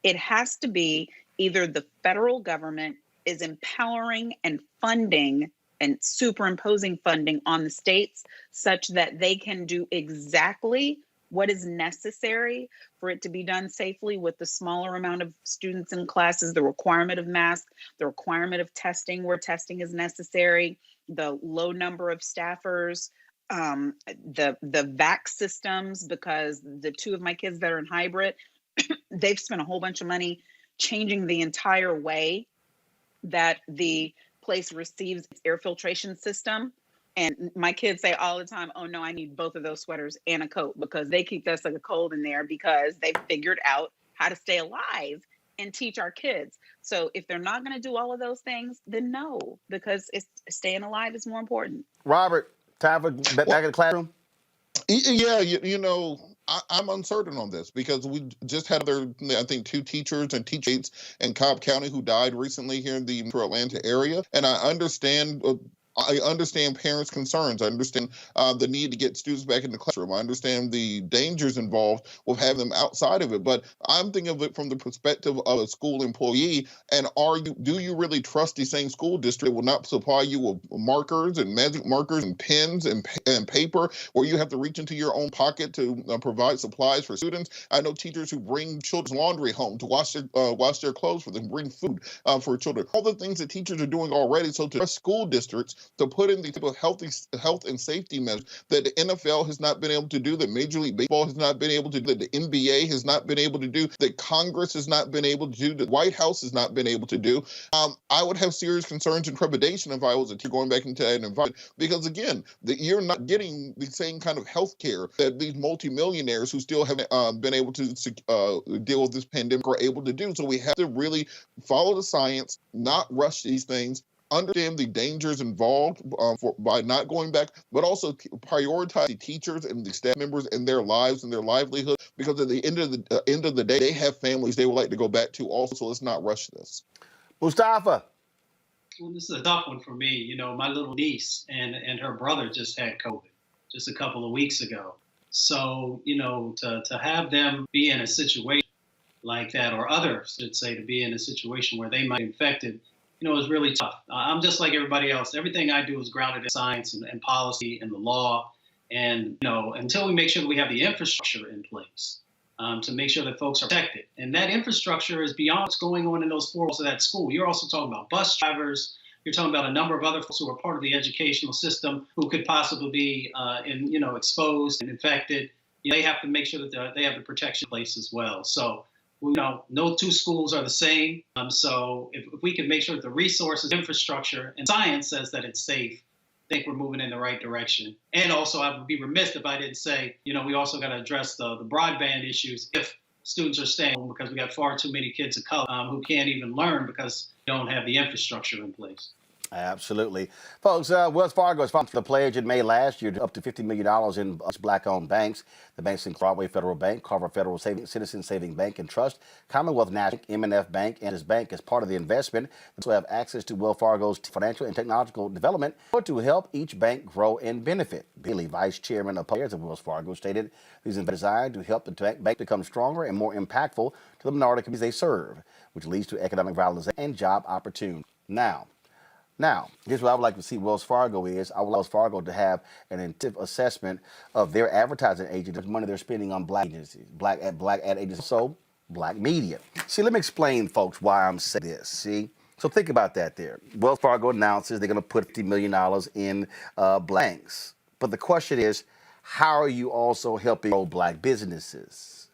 It has to be either the federal government is empowering and funding and superimposing funding on the states such that they can do exactly what is necessary for it to be done safely with the smaller amount of students in classes, the requirement of masks, the requirement of testing where testing is necessary, the low number of staffers, the vac systems, because the two of my kids that are in hybrid, they've spent a whole bunch of money changing the entire way that the place receives its air filtration system. And my kids say all the time, oh no, I need both of those sweaters and a coat, because they keep us like a cold in there because they've figured out how to stay alive and teach our kids. So if they're not going to do all of those things, then no, because staying alive is more important. Robert, time for back in the classroom? Yeah, I'm uncertain on this because we just had I think 2 teachers and teachers in Cobb County who died recently here in the Atlanta area. And I understand parents' concerns. I understand the need to get students back in the classroom. I understand the dangers involved with having them outside of it. But I'm thinking of it from the perspective of a school employee. And do you really trust the same school district will not supply you with markers and magic markers and pens and paper, where you have to reach into your own pocket to provide supplies for students? I know teachers who bring children's laundry home to wash their clothes for them, bring food for children. All the things that teachers are doing already. So to trust school districts to put in the type of health and safety measures that the NFL has not been able to do, that Major League Baseball has not been able to do, that the NBA has not been able to do, that Congress has not been able to do, that the White House has not been able to do, I would have serious concerns and trepidation if I was a teacher going back into that environment. Because again, you're not getting the same kind of health care that these multimillionaires who still haven't been able to deal with this pandemic are able to do. So we have to really follow the science, not rush these things, understand the dangers involved by not going back, but also prioritize the teachers and the staff members and their lives and their livelihood, because at the end of the day, they have families they would like to go back to also. So let's not rush this. Mustafa. Well, this is a tough one for me. My little niece and her brother just had COVID just a couple of weeks ago. So, to have them be in a situation like that, or others should say, to be in a situation where they might be infected, is really tough. I'm just like everybody else. Everything I do is grounded in science and policy and the law. And, until we make sure that we have the infrastructure in place to make sure that folks are protected. And that infrastructure is beyond what's going on in those 4 walls of that school. You're also talking about bus drivers. You're talking about a number of other folks who are part of the educational system who could possibly be exposed and infected. They have to make sure that they have the protection in place as well. So, no 2 schools are the same. So if we can make sure that the resources, infrastructure, and science says that it's safe, I think we're moving in the right direction. And also, I would be remiss if I didn't say, we also got to address the broadband issues if students are staying home, because we got far too many kids of color who can't even learn because we don't have the infrastructure in place. Absolutely. Folks, Wells Fargo is sponsored the pledge in May last year to up to $50 million in black-owned banks. The banks include Broadway Federal Bank, Carver Federal Citizen Saving Bank and Trust, Commonwealth National, M&F Bank, and his bank as part of the investment. They also have access to Wells Fargo's financial and technological development to help each bank grow and benefit. Bailey, Vice Chairman of Players of Wells Fargo, stated these investments are designed to help the bank become stronger and more impactful to the minority communities they serve, which leads to economic violence and job opportunities. Now, here's what I would like to see Wells Fargo is. I would like Wells Fargo to have an intensive assessment of their advertising agencies, the money they're spending on black agencies, black ad agencies, so black media. See, let me explain, folks, why I'm saying this, see? So think about that there. Wells Fargo announces they're going to put $50 million in blanks. But the question is, how are you also helping grow black businesses?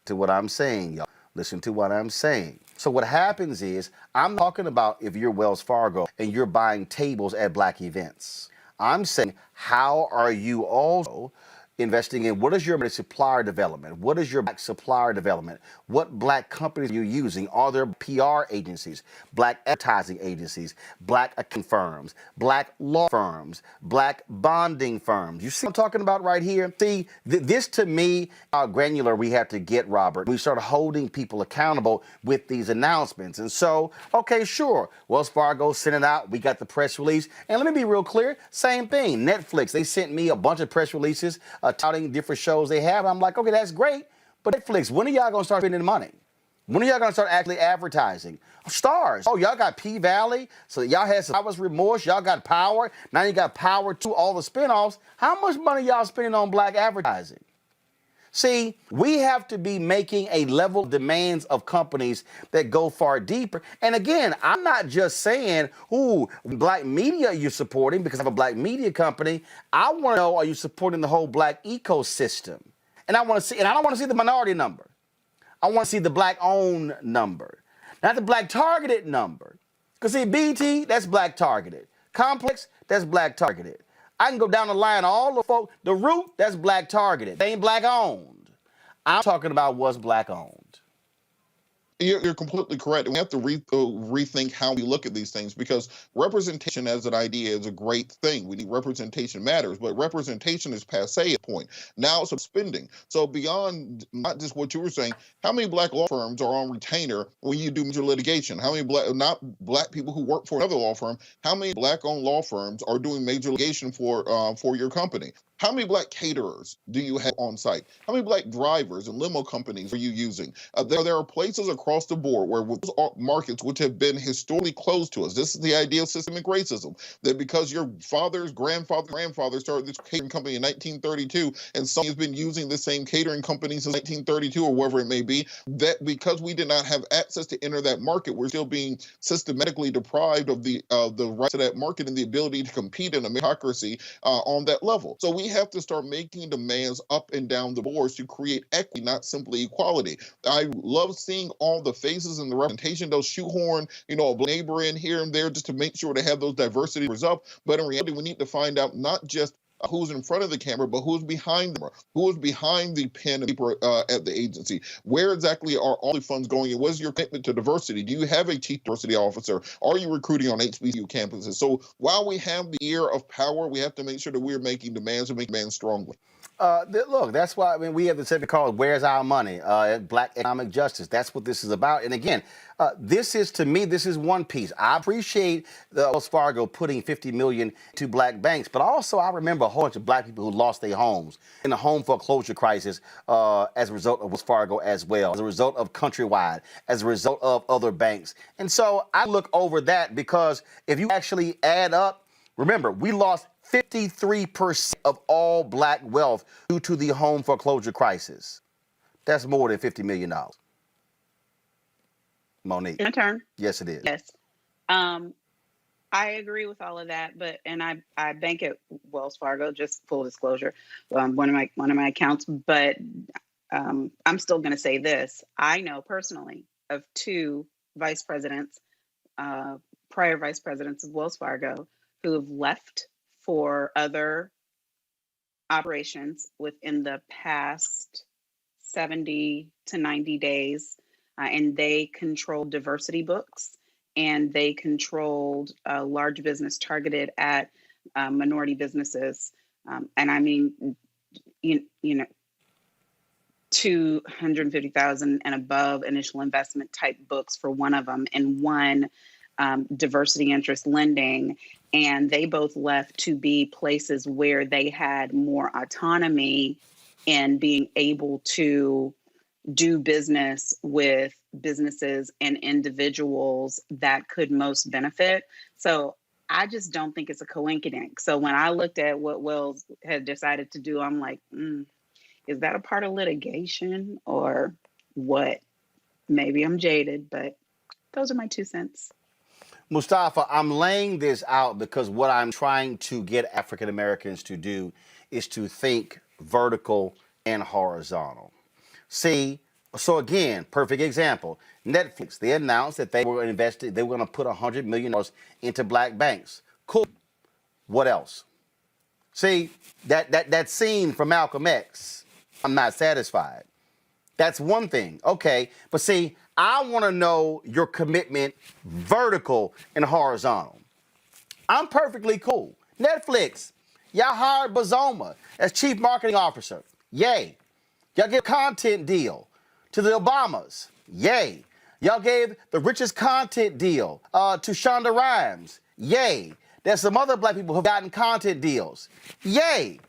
To what I'm saying, y'all. Listen to what I'm saying. So what happens is, I'm talking about if you're Wells Fargo and you're buying tables at black events. I'm saying, how are you also investing in what is your supplier development? What is your black supplier development? What black companies are you using? Are there PR agencies, black advertising agencies, black accounting firms, black law firms, black bonding firms? You see what I'm talking about right here? See, this to me, how granular we have to get, Robert. We start holding people accountable with these announcements. And so, okay, sure, Wells Fargo sent it out. We got the press release. And let me be real clear, same thing. Netflix, they sent me a bunch of press releases touting different shows they have. I'm like, okay, that's great. But Netflix, when are y'all going to start spending money? When are y'all going to start actually advertising? Stars. Oh, y'all got P-Valley. So y'all had some Hours Remorse. Y'all got Power. Now you got Power 2, all the spinoffs. How much money y'all spending on black advertising? See, we have to be making a level of demands of companies that go far deeper. And again, I'm not just saying, ooh, black media you're supporting because of a black media company. I want to know, are you supporting the whole black ecosystem? And I want to see, and I don't want to see the minority number. I want to see the black owned number, not the black targeted number. Because see, BT, that's black targeted. Complex, that's black targeted. I can go down the line, all the folks, the Root, that's black targeted. They ain't black owned. I'm talking about what's black owned. You're completely correct. We have to rethink how we look at these things, because representation as an idea is a great thing. We need representation matters, but representation is passé at point. Now it's spending. So beyond not just what you were saying, how many black law firms are on retainer when you do major litigation? How many not black people who work for another law firm, how many black-owned law firms are doing major litigation for your company? How many black caterers do you have on site? How many black drivers and limo companies are you using? There are places across the board where those markets which have been historically closed to us. This is the idea of systemic racism, that because your father's grandfather started this catering company in 1932, and someone has been using the same catering company since 1932 or wherever it may be, that because we did not have access to enter that market, we're still being systematically deprived of the right to that market and the ability to compete in a meritocracy on that level. So we have to start making demands up and down the boards to create equity, not simply equality. I love seeing all the faces and the representation, those shoehorn, a neighbor in here and there just to make sure to have those diversity up. But in reality, we need to find out not just who's in front of the camera, but who's behind them, who is behind the pen and paper at the agency. Where exactly are all the funds going, and what is your commitment to diversity? Do you have a chief diversity officer? Are you recruiting on HBCU campuses? So while we have the ear of power, we have to make sure that we're making demands and make demands strongly. Look, that's why we have the segment called "Where's Our Money?" Black economic justice. That's what this is about. And again, this is, to me, this is one piece. I appreciate the Wells Fargo putting $50 million to black banks, but also I remember a whole bunch of black people who lost their homes in the home foreclosure crisis as a result of Wells Fargo as well, as a result of Countrywide, as a result of other banks. And so I look over that, because if you actually add up, remember, we lost 53% of all black wealth due to the home foreclosure crisis. That's more than $50 million. Monique. My turn. Yes, it is. Yes. I agree with all of that, and I bank at Wells Fargo, just full disclosure, one of my accounts. But I'm still going to say this: I know personally of two vice presidents, prior vice presidents of Wells Fargo, who have left for other operations within the past 70 to 90 days. And they controlled diversity books, and they controlled a large business targeted at minority businesses. And I mean, you know, 250,000 and above initial investment type books for one of them, and one diversity interest lending. And they both left to be places where they had more autonomy in being able to do business with businesses and individuals that could most benefit. So I just don't think it's a coincidence. So when I looked at what Wells had decided to do, I'm like, is that a part of litigation or what? Maybe I'm jaded, but those are my 2 cents. Mustafa, I'm laying this out because what I'm trying to get African Americans to do is to think vertical and horizontal. See, So again, perfect example. Netflix, they announced that they were invested, they were going to put $100 million into black banks. Cool. What else? See, that scene from Malcolm X, I'm not satisfied. That's one thing. Okay, but see, I want to know your commitment vertical and horizontal. I'm perfectly cool. Netflix, y'all hired Bazoma as chief marketing officer. Yay. Y'all give a content deal to the Obamas. Yay. Y'all gave the richest content deal to Shonda Rhimes. Yay. There's some other black people who have gotten content deals. Yay.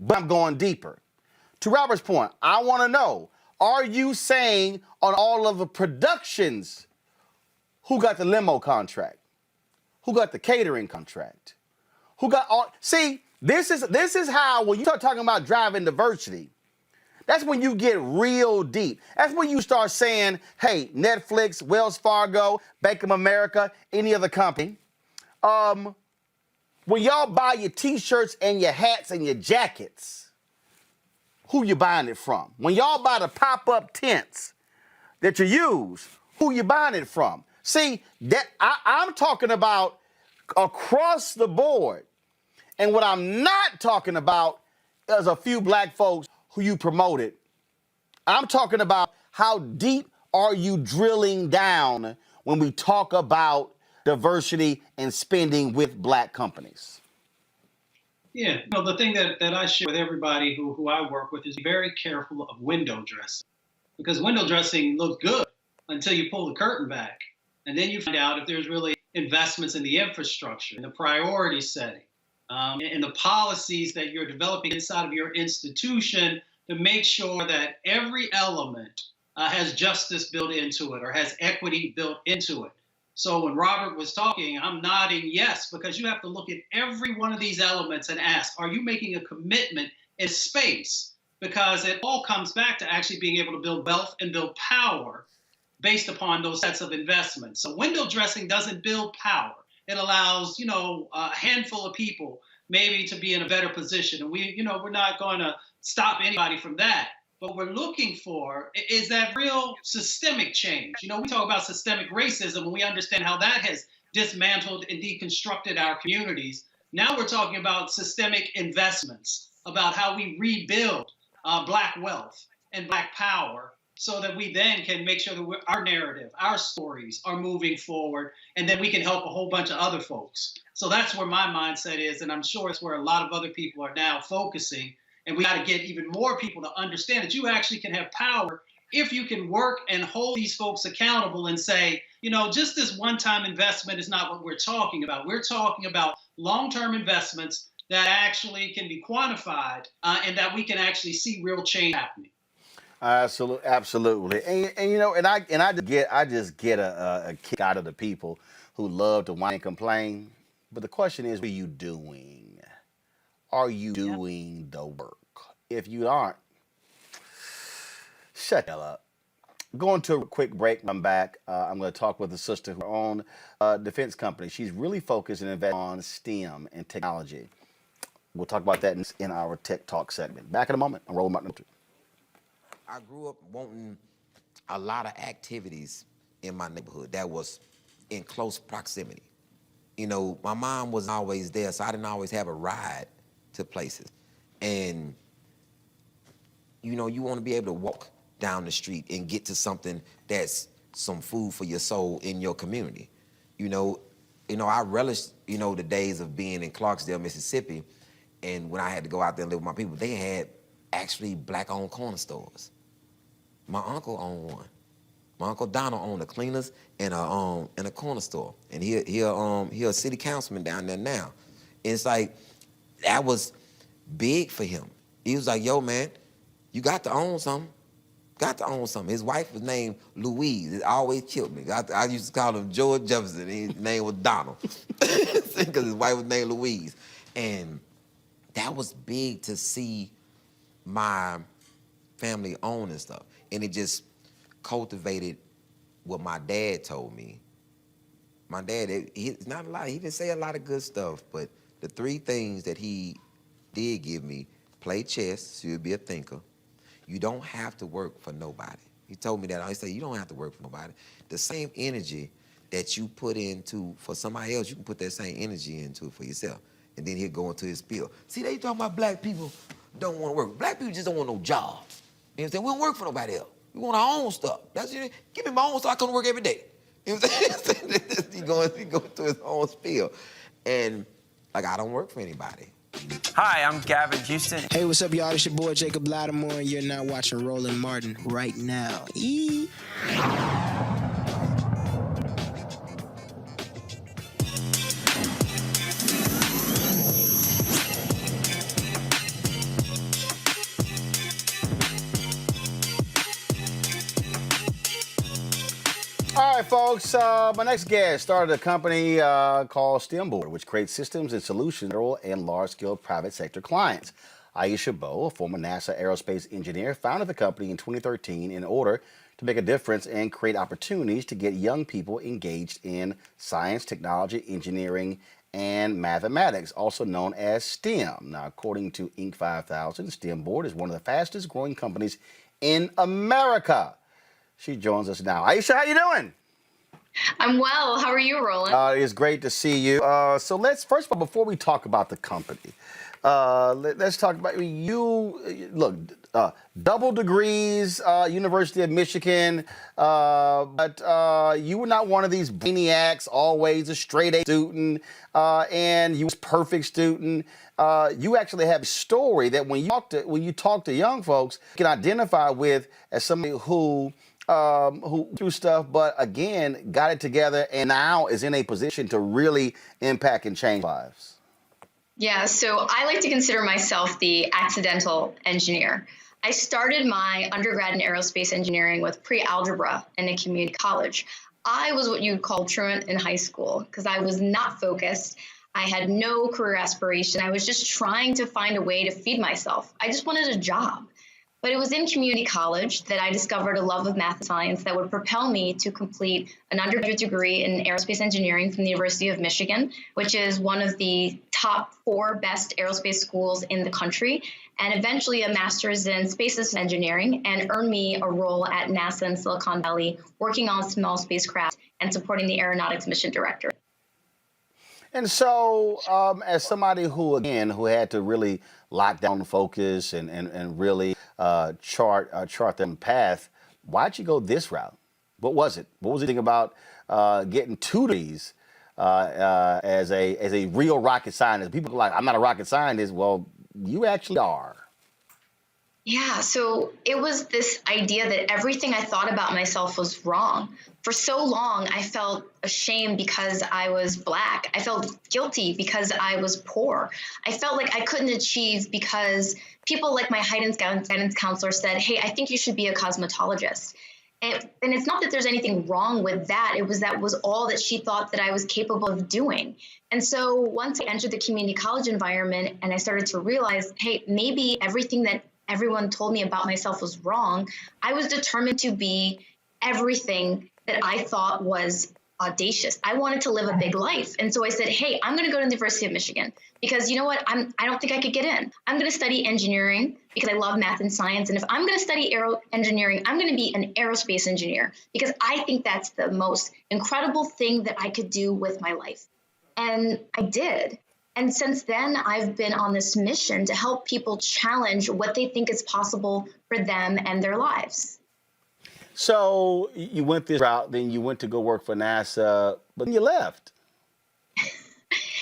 But I'm going deeper. To Robert's point, I want to know, are you saying on all of the productions who got the limo contract? Who got the catering contract? Who got all? See, this is how, when you start talking about driving diversity, that's when you get real deep. That's when you start saying, hey, Netflix, Wells Fargo, Bank of America, any other company, when y'all buy your t-shirts and your hats and your jackets, who you buying it from? When y'all buy the pop-up tents that you use, who you buying it from? See, that I'm talking about across the board. And what I'm not talking about is a few black folks who you promoted. I'm talking about how deep are you drilling down when we talk about diversity and spending with black companies? Yeah, the thing that I share with everybody who I work with is be very careful of window dressing, because window dressing looks good until you pull the curtain back. And then you find out if there's really investments in the infrastructure, in the priority setting, and the policies that you're developing inside of your institution to make sure that every element has justice built into it or has equity built into it. So when Robert was talking, I'm nodding yes, because you have to look at every one of these elements and ask, are you making a commitment in space? Because it all comes back to actually being able to build wealth and build power based upon those sets of investments. So window dressing doesn't build power. It allows, a handful of people maybe to be in a better position. And we're not going to stop anybody from that. What we're looking for is that real systemic change. We talk about systemic racism, and we understand how that has dismantled and deconstructed our communities. Now we're talking about systemic investments, about how we rebuild black wealth and black power, so that we then can make sure that our narrative, our stories are moving forward, and then we can help a whole bunch of other folks. So that's where my mindset is, and I'm sure it's where a lot of other people are now focusing. And we got to get even more people to understand that you actually can have power if you can work and hold these folks accountable and say, just this one-time investment is not what we're talking about. We're talking about long-term investments that actually can be quantified and that we can actually see real change happening. Absolutely. And I just get a kick out of the people who love to whine and complain. But the question is, what are you doing? Are you doing the work? If you aren't, shut the hell up. Going to a quick break. I'm back. I'm going to talk with a sister who owns a defense company. She's really focused and invested on STEM and technology. We'll talk about that in our Tech Talk segment. Back in a moment. I'm Roland Martin. I grew up wanting a lot of activities in my neighborhood that was in close proximity. My mom wasn't always there, so I didn't always have a ride to places. And, you want to be able to walk down the street and get to something that's some food for your soul in your community. I relish, the days of being in Clarksdale, Mississippi, and when I had to go out there and live with my people, they had actually black-owned corner stores. My uncle owned one. My Uncle Donald owned a cleaners and a corner store. And he a city councilman down there now. And it's like, that was big for him. He was like, yo, man, you got to own something. Got to own something. His wife was named Louise. It always killed me. I used to call him George Jefferson. His name was Donald. Because his wife was named Louise. And that was big to see my family own and stuff. And it just cultivated what my dad told me. My dad, it's not a lot. He didn't say a lot of good stuff, but the three things that he did give me: play chess, so you'll be a thinker. You don't have to work for nobody. He told me that. He said, you don't have to work for nobody. The same energy that you put into for somebody else, you can put that same energy into for yourself. And then he'll go into his spiel. See, they talking about black people don't want to work. Black people just don't want no job. You know what I'm saying? We don't work for nobody else. We want our own stuff. Give me my own stuff. I come to work every day. You know what I'm saying? he going to his own spiel. And, like, I don't work for anybody. Hi, I'm Gavin Houston. Hey, what's up, y'all? It's your boy, Jacob Lattimore, and you're now watching Roland Martin right now. All right, folks, my next guest started a company called STEMboard, which creates systems and solutions for federal and large-scale private sector clients. Aisha Bowe, a former NASA aerospace engineer, founded the company in 2013 in order to make a difference and create opportunities to get young people engaged in science, technology, engineering, and mathematics, also known as STEM. Now, according to Inc. 5000, STEMboard is one of the fastest growing companies in America. She joins us now. Aisha, how you doing? I'm well. How are you, Roland? It's great to see you. So let's, first of all, before we talk about the company, let's talk about you. Look, double degrees, University of Michigan, but you were not one of these brainiacs, always a straight A student, and you was a perfect student. You actually have a story that when you talk to young folks, you can identify with as somebody who through stuff, but again, got it together and now is in a position to really impact and change lives. Yeah, so I like to consider myself the accidental engineer. I started my undergrad in aerospace engineering with pre-algebra in a community college. I was what you'd call truant in high school because I was not focused. I had no career aspiration. I was just trying to find a way to feed myself. I just wanted a job. But it was in community college that I discovered a love of math and science that would propel me to complete an undergraduate degree in aerospace engineering from the University of Michigan, which is one of the top 4 best aerospace schools in the country, and eventually a master's in space systems engineering, and earned me a role at NASA in Silicon Valley, working on small spacecraft and supporting the aeronautics mission director. And so, as somebody who had to really lock down the focus and really chart their path, why'd you go this route? What was it? What was the thing about getting 2 degrees as a real rocket scientist? People are like, I'm not a rocket scientist. Well, you actually are. Yeah, so it was this idea that everything I thought about myself was wrong. For so long, I felt ashamed because I was Black. I felt guilty because I was poor. I felt like I couldn't achieve because people like my guidance counselor said, hey, I think you should be a cosmetologist. And it's not that there's anything wrong with that. That was all that she thought that I was capable of doing. And so once I entered the community college environment and I started to realize, hey, maybe everything that everyone told me about myself was wrong, I was determined to be everything that I thought was audacious. I wanted to live a big life. And so I said, hey, I'm going to go to the University of Michigan because you know what? I don't think I could get in. I'm going to study engineering because I love math and science. And if I'm going to study engineering, I'm going to be an aerospace engineer because I think that's the most incredible thing that I could do with my life. And I did. And since then, I've been on this mission to help people challenge what they think is possible for them and their lives. So you went this route, then you went to go work for NASA, but then you left.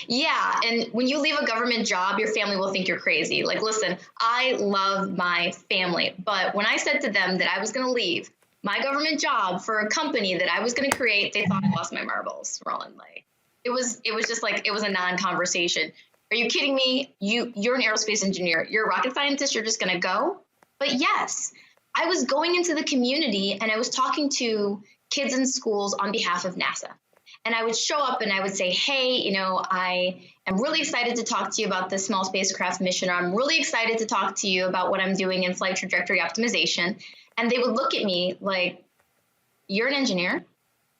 Yeah, and when you leave a government job, your family will think you're crazy. Like, listen, I love my family, but when I said to them that I was going to leave my government job for a company that I was going to create, they thought I lost my marbles, Roland. Like, it was just like, it was a non-conversation. Are you kidding me? You're an aerospace engineer. You're a rocket scientist. You're just going to go? But yes, I was going into the community and I was talking to kids in schools on behalf of NASA. And I would show up and I would say, hey, I am really excited to talk to you about this small spacecraft mission. Or I'm really excited to talk to you about what I'm doing in flight trajectory optimization. And they would look at me like, you're an engineer?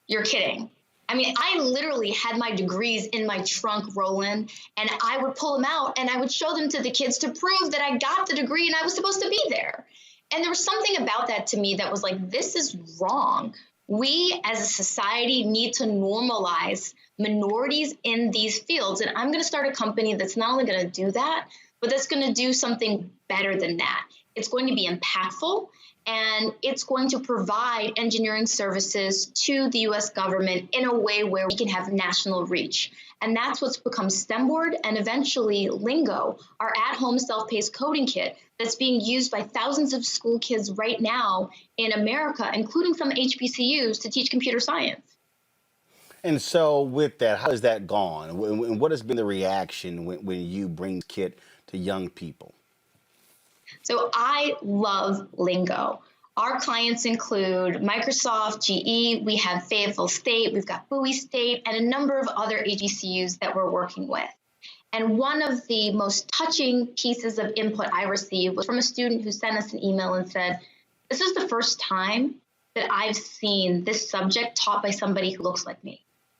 You're kidding. I mean, I literally had my degrees in my trunk, Roland, and I would pull them out and I would show them to the kids to prove that I got the degree and I was supposed to be there. And there was something about that to me that was like, this is wrong. We as a society need to normalize minorities in these fields. And I'm going to start a company that's not only going to do that, but that's going to do something better than that. It's going to be impactful, and it's going to provide engineering services to the U.S. government in a way where we can have national reach. And that's what's become STEMboard and eventually Lingo, our at-home self-paced coding kit that's being used by thousands of school kids right now in America, including some HBCUs, to teach computer science. And so with that, how has that gone? And what has been the reaction when you bring kit to young people? So I love Lingo. Our clients include Microsoft, GE, we have Fayetteville State, we've got Bowie State, and a number of other HBCUs that we're working with. And one of the most touching pieces of input I received was from a student who sent us an email and said, this is the first time that I've seen this subject taught by somebody who looks like me.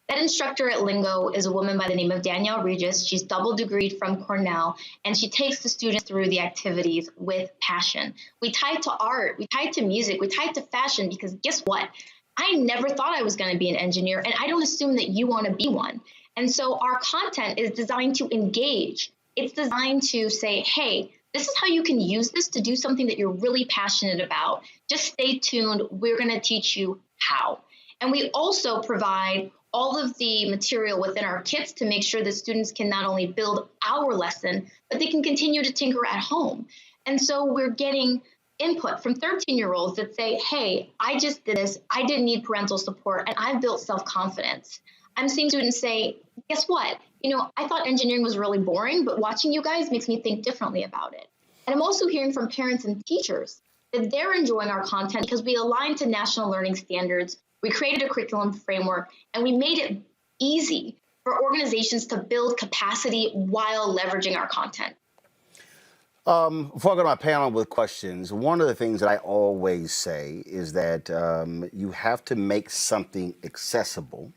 That instructor at Lingo is a woman by the name of Danielle Regis. She's double degreed from Cornell, and she takes the students through the activities with passion. We tie it to art, we tie it to music, we tie it to fashion, because guess what? I never thought I was going to be an engineer, and I don't assume that you want to be one. And so our content is designed to engage. It's designed to say, hey, this is how you can use this to do something that you're really passionate about. Just stay tuned. We're going to teach you how. And we also provide all of the material within our kits to make sure that students can not only build our lesson, but they can continue to tinker at home. And so we're getting input from 13-year-olds that say, hey, I just did this, I didn't need parental support, and I've built self-confidence. I'm seeing students say, guess what? I thought engineering was really boring, but watching you guys makes me think differently about it. And I'm also hearing from parents and teachers that they're enjoying our content because we align to national learning standards. We created a curriculum framework, and we made it easy for organizations to build capacity while leveraging our content. Before I go to my panel with questions, one of the things that I always say is that you have to make something accessible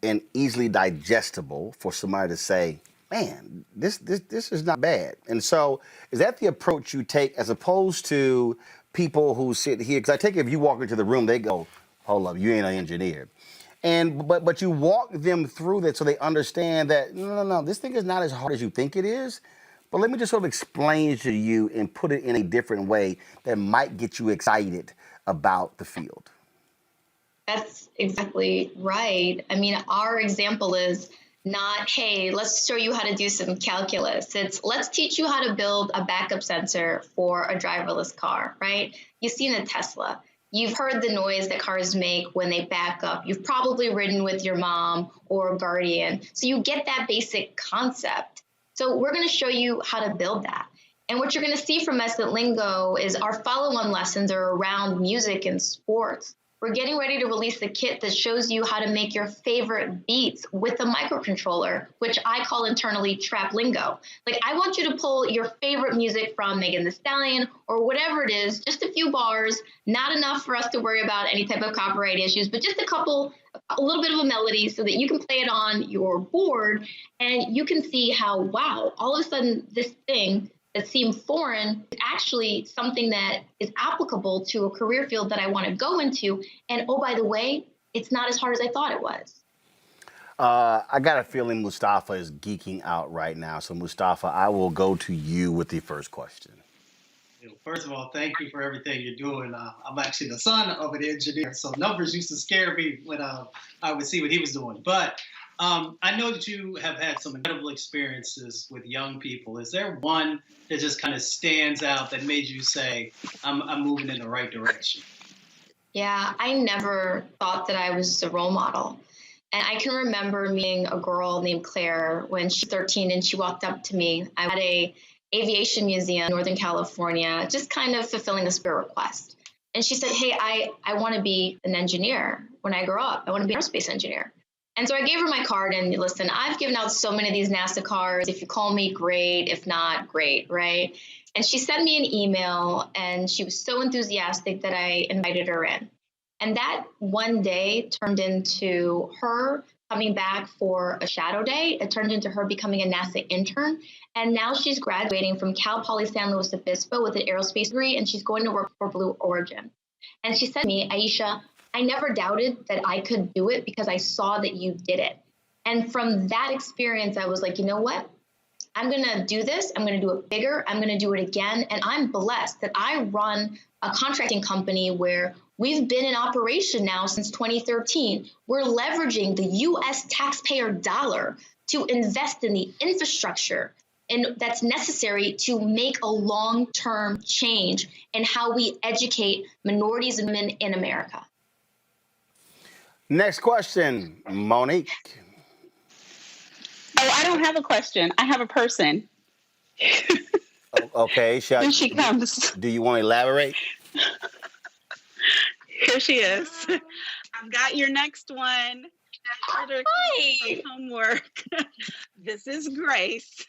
and easily digestible for somebody to say, man, this is not bad. And so is that the approach you take as opposed to people who sit here? Because I take it if you walk into the room, they go, hold up, you ain't an engineer. But you walk them through that so they understand that, no, this thing is not as hard as you think it is. But let me just sort of explain to you and put it in a different way that might get you excited about the field. That's exactly right. I mean, our example is not, hey, let's show you how to do some calculus. It's let's teach you how to build a backup sensor for a driverless car, right? You've seen a Tesla. You've heard the noise that cars make when they back up. You've probably ridden with your mom or a guardian. So you get that basic concept. So we're going to show you how to build that. And what you're going to see from us at Lingo is our follow-on lessons are around music and sports. We're getting ready to release a kit that shows you how to make your favorite beats with a microcontroller, which I call internally Trap Lingo. Like, I want you to pull your favorite music from Megan Thee Stallion or whatever it is, just a few bars, not enough for us to worry about any type of copyright issues, but just a little bit of a melody so that you can play it on your board and you can see how, wow, all of a sudden this thing that seemed foreign is actually something that is applicable to a career field that I want to go into. And oh, by the way, it's not as hard as I thought it was. I got a feeling Mustafa is geeking out right now. So Mustafa, I will go to you with the first question. First of all, thank you for everything you're doing. I'm actually the son of an engineer, so numbers used to scare me when I would see what he was doing. But I know that you have had some incredible experiences with young people. Is there one that just kind of stands out that made you say, I'm moving in the right direction? Yeah, I never thought that I was a role model. And I can remember meeting a girl named Claire when she was 13 and she walked up to me. I had a aviation museum in Northern California, just kind of fulfilling a spirit request. And she said, hey, I want to be an engineer when I grow up. I want to be an aerospace engineer. And so I gave her my card and listen, I've given out so many of these NASA cards. If you call me, great. If not, great, right? And she sent me an email and she was so enthusiastic that I invited her in. And that one day turned into her coming back for a shadow day. It turned into her becoming a NASA intern. And now she's graduating from Cal Poly San Luis Obispo with an aerospace degree, and she's going to work for Blue Origin. And she said to me, Aisha, I never doubted that I could do it because I saw that you did it. And from that experience, I was like, you know what? I'm going to do this. I'm going to do it bigger. I'm going to do it again. And I'm blessed that I run a contracting company where we've been in operation now since 2013. We're leveraging the U.S. taxpayer dollar to invest in the infrastructure and that's necessary to make a long-term change in how we educate minorities and women in America. Next question, Monique. Oh, I don't have a question. I have a person. Okay, Here she comes. Do you want to elaborate? Here she is. I've got your next one. Hi. Homework. This is Grace.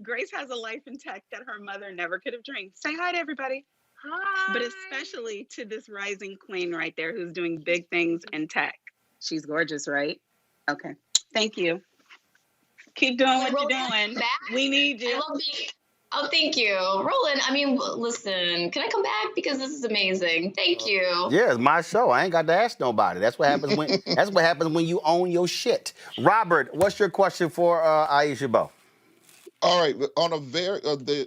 Grace has a life in tech that her mother never could have dreamed. Say hi to everybody. Hi. But especially to this rising queen right there who's doing big things in tech. She's gorgeous, right? Okay. Thank you. Keep doing what you're doing. We need you. Oh, thank you. Roland, I mean, listen, can I come back? Because this is amazing. Thank you. Yeah, it's my show. I ain't got to ask nobody. That's what happens when you own your shit. Robert, what's your question for Aisha Bo? All right, on a very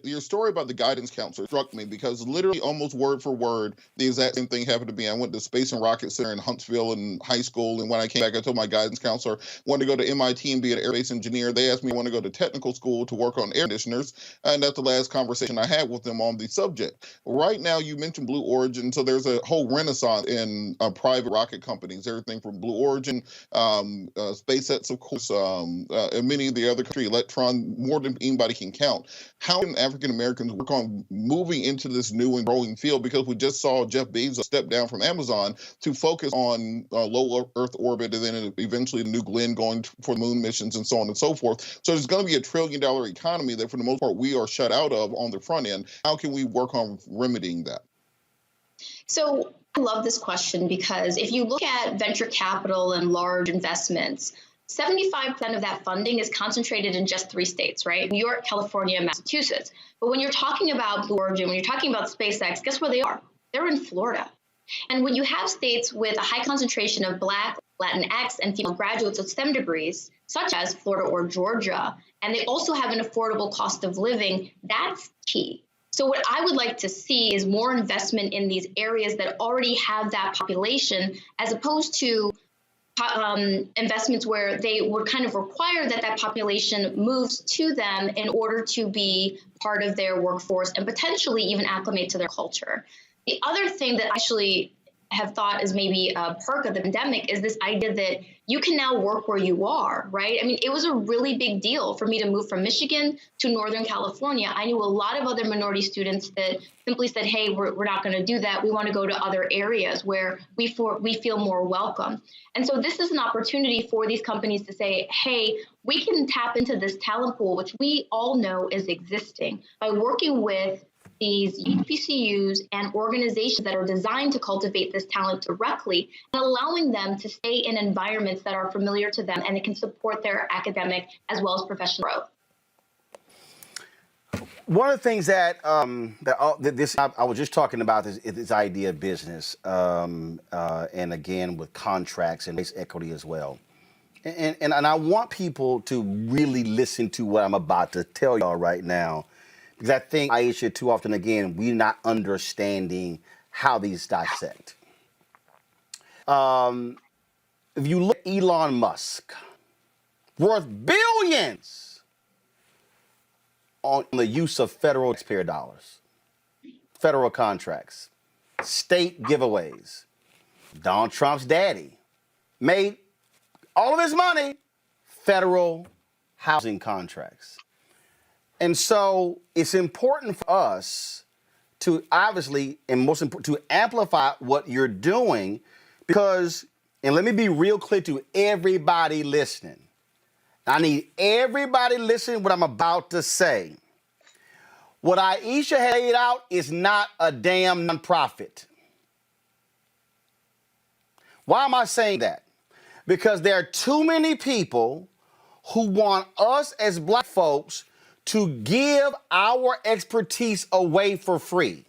your story about the guidance counselor struck me because literally almost word for word the exact same thing happened to me. I went to Space and Rocket Center in Huntsville in high school, and when I came back, I told my guidance counselor I wanted to go to MIT and be an airbase engineer. They asked me I want to go to technical school to work on air conditioners, and that's the last conversation I had with them on the subject. Right now, you mentioned Blue Origin, so there's a whole renaissance in private rocket companies, everything from Blue Origin, SpaceX, of course, and many of the other countries, Electron, more than anybody can count. How can African Americans work on moving into this new and growing field? Because we just saw Jeff Bezos step down from Amazon to focus on low Earth orbit, and then eventually the New Glenn going for moon missions and so on and so forth. So there's going to be $1 trillion economy that for the most part we are shut out of on the front end. How can we work on remedying that? So I love this question because if you look at venture capital and large investments, 75% of that funding is concentrated in just 3 states, right? New York, California, and Massachusetts. But when you're talking about Blue Origin, when you're talking about SpaceX, guess where they are? They're in Florida. And when you have states with a high concentration of Black, Latinx, and female graduates with STEM degrees, such as Florida or Georgia, and they also have an affordable cost of living, that's key. So what I would like to see is more investment in these areas that already have that population, as opposed to investments where they would kind of require that that population moves to them in order to be part of their workforce and potentially even acclimate to their culture. The other thing that I actually have thought is maybe a perk of the pandemic is this idea that you can now work where you are, right? I mean, it was a really big deal for me to move from Michigan to Northern California. I knew a lot of other minority students that simply said, hey, we're not going to do that. We want to go to other areas where we feel more welcome. And so this is an opportunity for these companies to say, hey, we can tap into this talent pool, which we all know is existing, by working with these HBCUs and organizations that are designed to cultivate this talent directly, and allowing them to stay in environments that are familiar to them and it can support their academic as well as professional growth. One of the things that I was just talking about is this idea of business, and again with contracts and race equity as well. And I want people to really listen to what I'm about to tell y'all right now. Because I think, Aisha, too often, again, we're not understanding how these dissect. If you look at Elon Musk, worth billions on the use of federal taxpayer dollars, federal contracts, state giveaways. Donald Trump's daddy made all of his money federal housing contracts. And so it's important for us to obviously, and most important, to amplify what you're doing because, and let me be real clear to everybody listening. I need everybody listening what I'm about to say. What Aisha had laid out is not a damn nonprofit. Why am I saying that? because there are too many people who want us as black folks to give our expertise away for free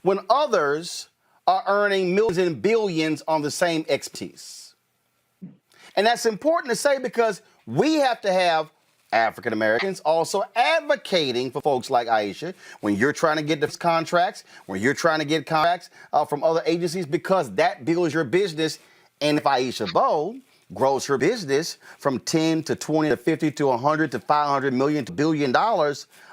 when others are earning millions and billions on the same expertise. And that's important to say because we have to have African Americans also advocating for folks like Aisha when you're trying to get those contracts, when you're trying to get contracts from other agencies, because that builds your business. And if Aisha Bowe grows her business from 10 to 20 to 50 to 100 to 500 million to $1 billion,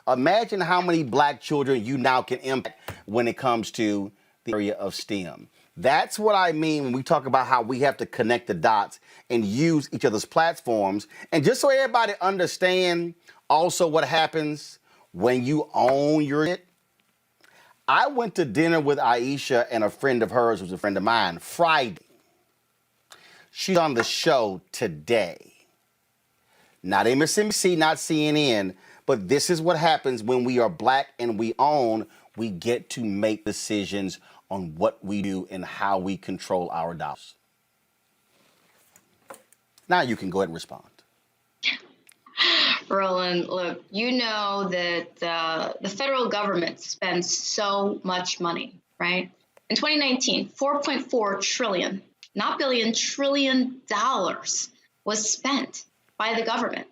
imagine how many black children you now can impact when it comes to the area of STEM. That's what I mean when we talk about how we have to connect the dots and use each other's platforms. And just so everybody understand also what happens when you own your it. I went to dinner with Aisha and a friend of hers who's a friend of mine Friday. She's on the show today. Not MSNBC, not CNN, but this is what happens when we are black and we own. We get to make decisions on what we do and how we control our dollars. Now you can go ahead and respond. Roland, look, you know that the federal government spends so much money, right? In 2019, $4.4 trillion, not billion, trillion dollars was spent by the government.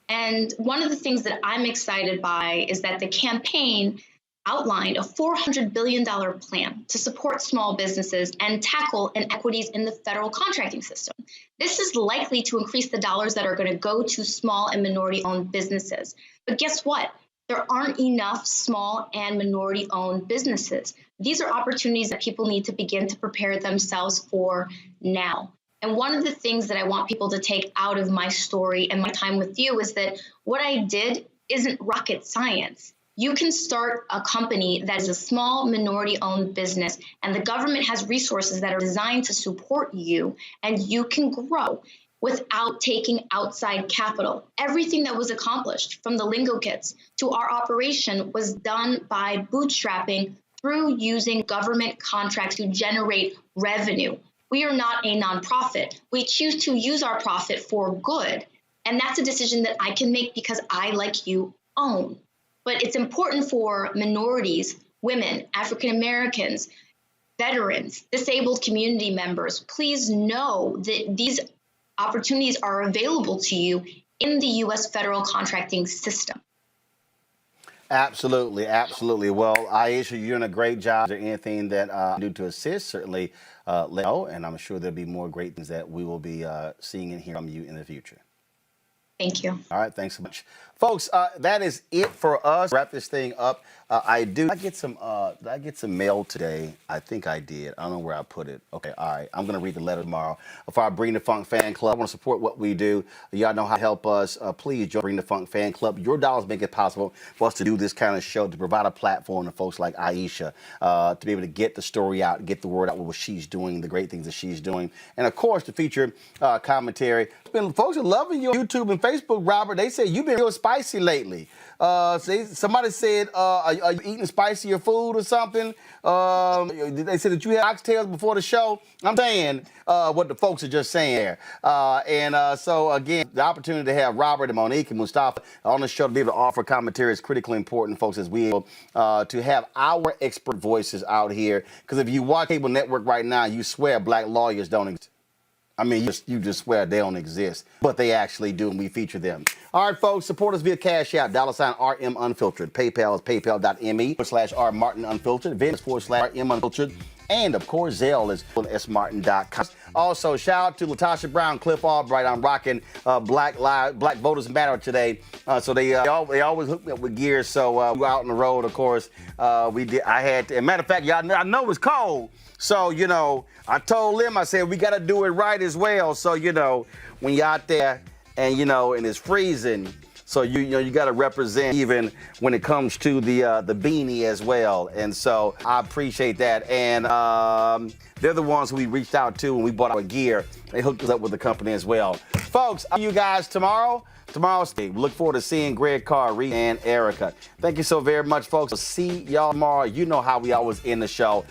And one of the things that I'm excited by is that the campaign outlined a $400 billion plan to support small businesses and tackle inequities in the federal contracting system. This is likely to increase the dollars that are going to go to small and minority-owned businesses. But guess what? There aren't enough small and minority-owned businesses. These are opportunities that people need to begin to prepare themselves for now. And one of the things that I want people to take out of my story and my time with you is that what I did isn't rocket science. You can start a company that is a small minority-owned business, and the government has resources that are designed to support you, and you can grow without taking outside capital. Everything that was accomplished, from the lingo kits to our operation, was done by bootstrapping through using government contracts to generate revenue. We are not a nonprofit. We choose to use our profit for good, and that's a decision that I can make because I, like you, own. But it's important for minorities, women, African Americans, veterans, disabled community members. Please know that these opportunities are available to you in the U.S. federal contracting system. Absolutely, absolutely. Well, Aisha, you're doing a great job. Is there anything that I do to assist? Certainly let me know, and I'm sure there'll be more great things that we will be seeing and hearing from you in the future. Thank you. All right, thanks so much. Folks, that is it for us. Wrap this thing up. Did I get some mail today? I think I did. I don't know where I put it. Okay, all right. I'm going to read the letter tomorrow. For our Bring the Funk fan club, I want to support what we do. Y'all know how to help us. Please join Bring the Funk fan club. Your dollars make it possible for us to do this kind of show, to provide a platform to folks like Aisha, to be able to get the story out, get the word out with what she's doing, the great things that she's doing. And, of course, to feature commentary. Folks are loving you on YouTube and Facebook, Robert. They say you've been real spicy lately. Somebody said, are you eating spicier food or something? They said that you had oxtails before the show. I'm saying what the folks are just saying there. So, again, the opportunity to have Robert and Monique and Mustafa on the show to be able to offer commentary is critically important, folks, as we able to have our expert voices out here. Because if you watch cable network right now, you swear black lawyers don't exist. I mean, you just swear they don't exist, but they actually do, and we feature them. All right, folks, support us via Cash App, $RM Unfiltered. PayPal is paypal.me/R Martin Unfiltered. Venmo /RM Unfiltered. And, of course, Zelle is smartin.com. Also, shout out to Latasha Brown, Cliff Albright. I'm rocking Black Voters Matter today. So they always hook me up with gear. So we were out on the road, of course. Matter of fact, y'all, I know it's cold. So, I told them, I said, we got to do it right as well. So, when you're out there and, and it's freezing, so you got to represent even when it comes to the beanie as well. And so I appreciate that. And they're the ones who we reached out to when we bought our gear. They hooked us up with the company as well. Folks, I'll see you guys tomorrow. Tomorrow's day. We look forward to seeing Greg Carr, Reed, and Erica. Thank you so very much, folks. We'll see y'all tomorrow. You know how we always end the show.